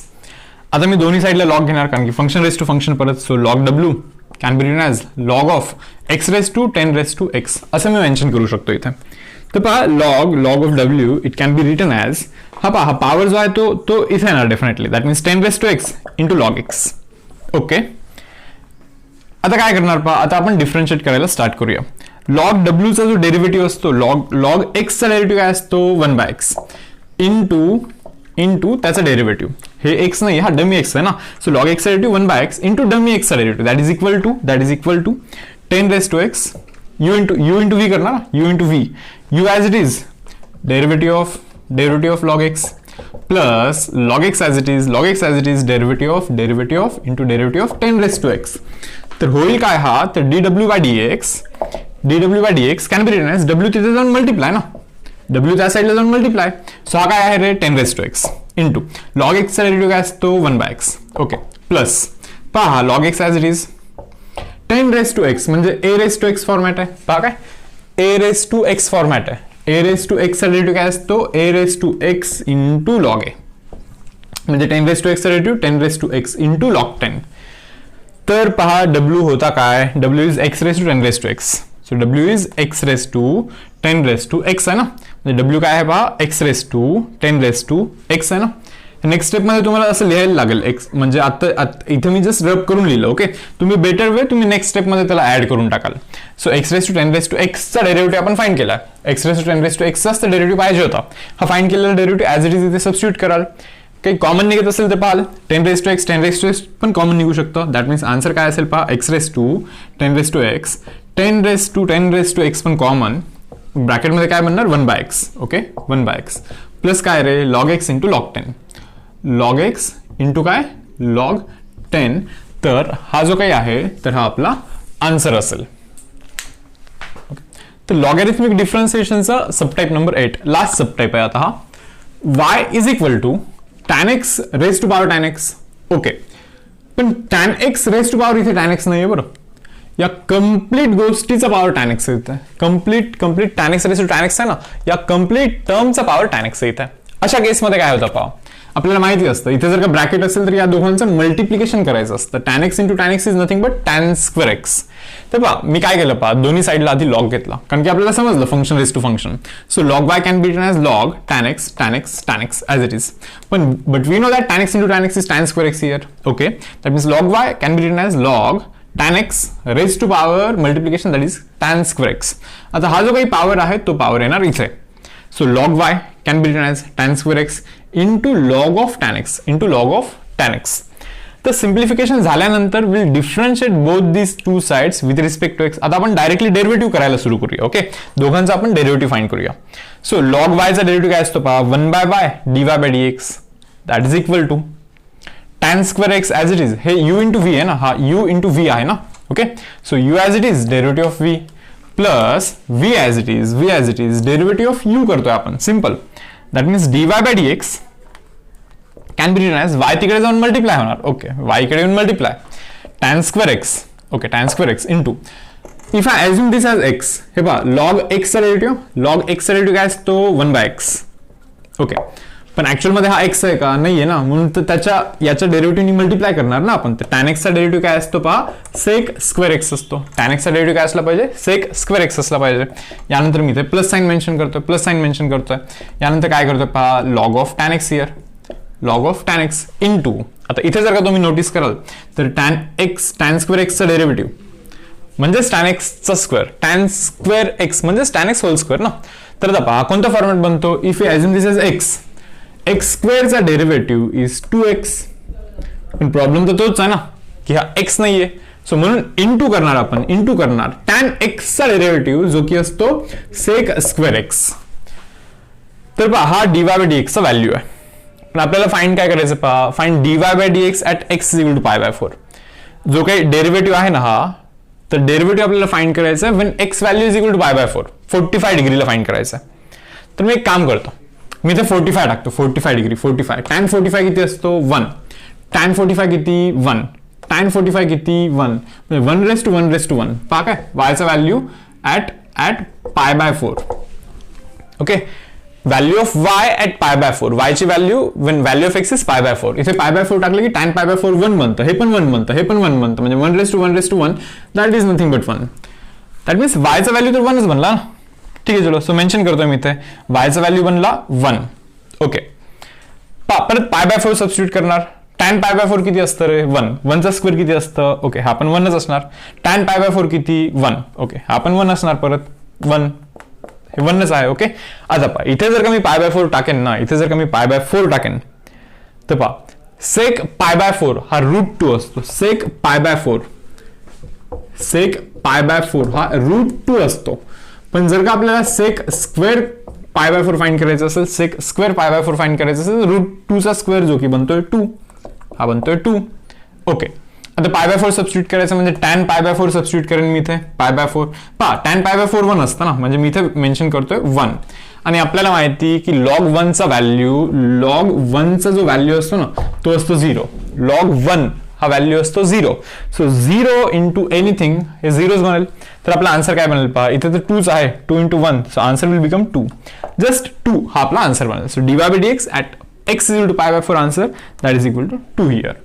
आता मी दोन्ही साईडला लॉग घेणार कारण की फंक्शन रेस टू फंक्शन परत. सो लॉग डब्ल्यू can be written as log of x raise to 10 raise to x असं मी मेन्शन करू शकतो इथे. तर पहा लॉग ऑफ डब्ल्यू it can be written as, हा पहा हा पॉवर जो आहे तो इथे येणार definitely. That means 10 raise to x into log x. Okay, आता काय करणार पहा, आता आपण डिफरन्शिएट करायला स्टार्ट करूया. लॉग डब्ल्यूचा जो डेरिव्हेटिव्ह असतो, लॉग एक्सचा डेरिव्हेटिव्ह काय असतो 1/x इंटू त्याचा डेरिव्हेटिव्ह. हे एक्स नाही, हा डमी एक्स आहे ना. सो लॉग एक्सचा डेरिव्हेटिव्ह 1/x इंटू डमी एक्सचा derivative that is equal to 10 raise to x u into v करणार, u into v, u as it is derivative of log x plus log x as it is derivative of into derivative of 10 raise to x. तर होईल काय हा, तर dw by dx can be written as डब्ल्यू तिथे जाऊन multiply ना, W त्या साईडला जाऊन मल्टिप्लाय. सो हा काय आहे रे 10 raise to x into log एक्सचा डेरिव्हेटिव्ह काय असतो 1/x. ओके, प्लस पहा log x as it is 10 raise to x म्हणजे a raise to x format आहे. पहा काय a raise to x format आहे. ए रेस टू एक्सचा डेरिव्हेटिव्ह काय असतो a raise to x into log a म्हणजे 10 रेस टू एक्सचा derivative 10 raise to x into log 10. तर पहा डब्ल्यू होता काय, डब्ल्यू is x raise to 10 raise to x. So डब्ल्यू is x raise to 10 raise to x आहे ना. म्हणजे डब्ल्यू काय आहे पहा x raise to 10 raise to x आहे ना. नेक्स्ट स्टेपमध्ये तुम्हाला असं लिहायला लागेल एक्स म्हणजे आता इथे मी जस्ट रब करून लिहिलं. ओके, तुम्ही बेटर वे तुम्ही नेक्स्ट स्टेपमध्ये त्याला ऍड करून टाकाल. So x raise to 10 raise to एक्सचा डेरिव्हेटिव्ह आपण फाइंड केला. X raise to 10 raise to एक्सचाच तर डेरिव्हेटिव्ह पाहिजे होता. हा फाइंड केलेला डेरिव्हेटिव्ह ॲज इट इज इथे सबस्टिट्यूट कराल. काही कॉमन निघत असेल तर पाहाल 10 रेस टू एक्स पण कॉमन निघू शकतं. दॅट मीन्स आन्सर काय असेल पहा x raise to 10 raise to x 10 raise to x पण कॉमन ब्रॅकेटमध्ये काय बनणार 1/x. ओके, 1/x प्लस काय रे log x into log 10, log x into काय लॉग 10. तर हा जो काही आहे तर हा आपला आन्सर असेल. तर लॉगॅरिथमिक डिफरन्सिएशनचा सबटाईप नंबर 8 लास्ट सबटाईप आहे. आता हा y is equal to tan x raise to power tan x. ओके, पण tan x raise to power इथे tan x नाही आहे बरं. या कम्प्लीट गोष्टीचा पॉवर tan x येत आहे. Complete tan x raise to tan x आहे ना, या कम्प्लीट टर्मचा पॉवर tan x येत आहे. अशा केसमध्ये काय होतं पहा, आपल्याला माहिती असतं इथे जर का ब्रॅकेट असेल तर या दोघांचं मल्टिप्लिकेशन करायचं असतं. tan x into tan x is nothing but tan square x. तर पहा मी काय केलं पहा दोन्ही साईडला आधी लॉग घेतला कारण की आपल्याला समजलं function raise to function. So log y can be written as log tan x as it is. पण but we know that tan x into tan x is tan square x here. Okay, that means log y can be written as log tan x raise to power multiplication that is tan square x. आता हा जो काही power आहे तो power येणार इथे. So log y can be written as tan square x into log of tan x. तर simplification झाल्यानंतर will differentiate both this two sides with respect to x. आता आपण डायरेक्टली डेरिव्हेटिव्ह करायला सुरू करूया. ओके, दोघांचा आपण डेरिव्हेटिव्ह फाइंड करूया. सो लॉग वायचा डेरिव्हेटिव्ह काय असतो पहा 1/y dy by dx that is equal to tan square x as it is. हे u इंटू व्ही आहे ना, हा u इंटू व्ही आहे ना. Okay, so u as it is derivative of v plus v as it is derivative of u करतोय आपण simple. That means dy by dx can be written as y तिकडे जाऊन multiply होणार. Okay, y इकडे येऊन multiply tan square x. Okay, tan square x into if I assume this as x. हे पहा log एक्सचा डेरिव्हेटिव्ह काय असतो 1/x. ओके, पण ऍक्च्युअल मध्ये हा x आहे का नाहीये ना, म्हणून तर त्याच्या याच्या डेरिव्हेटिव्हनी मल्टिप्लाय करणार ना आपण. तर tan x चा डेरिव्हेटिव्ह काय असतो पहा सेक स्क्वेअर x असतो. tan x चा डेरिव्हेटिव्ह काय असला पाहिजे सेक स्क्वेअर x असला पाहिजे. यानंतर मी इथे प्लस साइन मेन्शन करतोय. यानंतर काय करतोय पहा log of tan x here, log of tan x into आता इथे जर का तुम्ही नोटीस कराल तर tan स्क्वेअर x चा डेरिव्हेटिव्ह म्हणजेच tan x चा स्क्वेअर, tan स्क्वेअर x म्हणजेच tan x होल स्क्वेअर ना. तर आता पहा कोणता फॉर्मॅट बनतो if you assume this as x. X स्क्वेअरचा डेरिव्हेटिव्ह इज 2x. पण प्रॉब्लेम तर तोच आहे ना की हा x नाहीये. सो म्हणून इंटू करणार आपण, इंटू करणार tan x चा डेरिव्हेटिव्ह जो की असतो sec स्क्वेअर x. तर पहा हा dy by dx चा व्हॅल्यू आहे. पण आपल्याला फाइंड काय करायचं पहा, find dy by dx at x is equal to pi/4. जो काही डेरिव्हेटिव्ह आहे ना हा, तर डेरिव्हेटिव्ह आपल्याला फाइंड करायचं आहे when x value is equal to pi/4, 45 डिग्रीला फाइंड करायचं आहे. तर मी एक काम करतो, मी इथे 45 टाकतो, 45 डिग्री, 45 tan 45 किती असतो 1, tan 45 किती 1, tan 45 किती 1, म्हणजे 1:1:1. पहा काय y चा value at pi/4. Okay, value of y at pi/4, y ची value when value of x is pi/4. इथे pi/4 टाकलं की tan pi/4 1 बनतं, हे पण 1 बनतं, हे पण 1 बनतं, म्हणजे 1:1:1. That is nothing but 1. That means y चा व्हॅल्यू तर 1च बनला ना. ठीक आहे, चलो. सो मेन्शन करतोय मी इथे y चा व्हॅल्यू बनला 1. ओके, परत pi/4 सबस्टिट्यूट करणार. tan pi/4 किती असतं रे 1, 1 चा स्क्वेअर किती असतं, ओके हा पण 1च असणार. tan pi/4 किती 1, ओके हा पण 1 असणार, परत 1, हे 1च आहे. ओके, आता पहा इथे जर का मी pi/4 टाकेन ना, इथे जर का मी pi/4 टाकेन तर पहा sec pi/4 हा √2 असतो. sec pi/4 हा √2 असतो. पण जर का आपल्याला sec स्क्वेअर pi/4 फाइंड करायचं असेल, sec स्क्वेअर pi/4 फाइंड करायचं असेल, √2 चा स्क्वेअर जो की बनतोय 2, हा बनतोय 2. ओके, आता pi/4 सबस्टिट्यूट करायचं म्हणजे tan pi/4 सबस्टिट्यूट करेन मी इथे pi/4. पहा tan pi/4 1 असतं ना, म्हणजे मी इथे मेन्शन करतोय 1. आणि आपल्याला माहिती की log 1 चा व्हॅल्यू, log 1 चा जो व्हॅल्यू असतो ना तो असतो 0. log 1 हा व्हॅल्यू असतो 0. सो 0 इंटू एनिथिंग हे 0च बनेल. तर आपला आन्सर काय बनेल पहा, इथे तर 2च आहे, 2 इंटू 1, so answer will become 2. Just 2 हा आपला आन्सर बनेल. सो dy by dx at x is equal to pi/4 answer, that is equal to 2 here.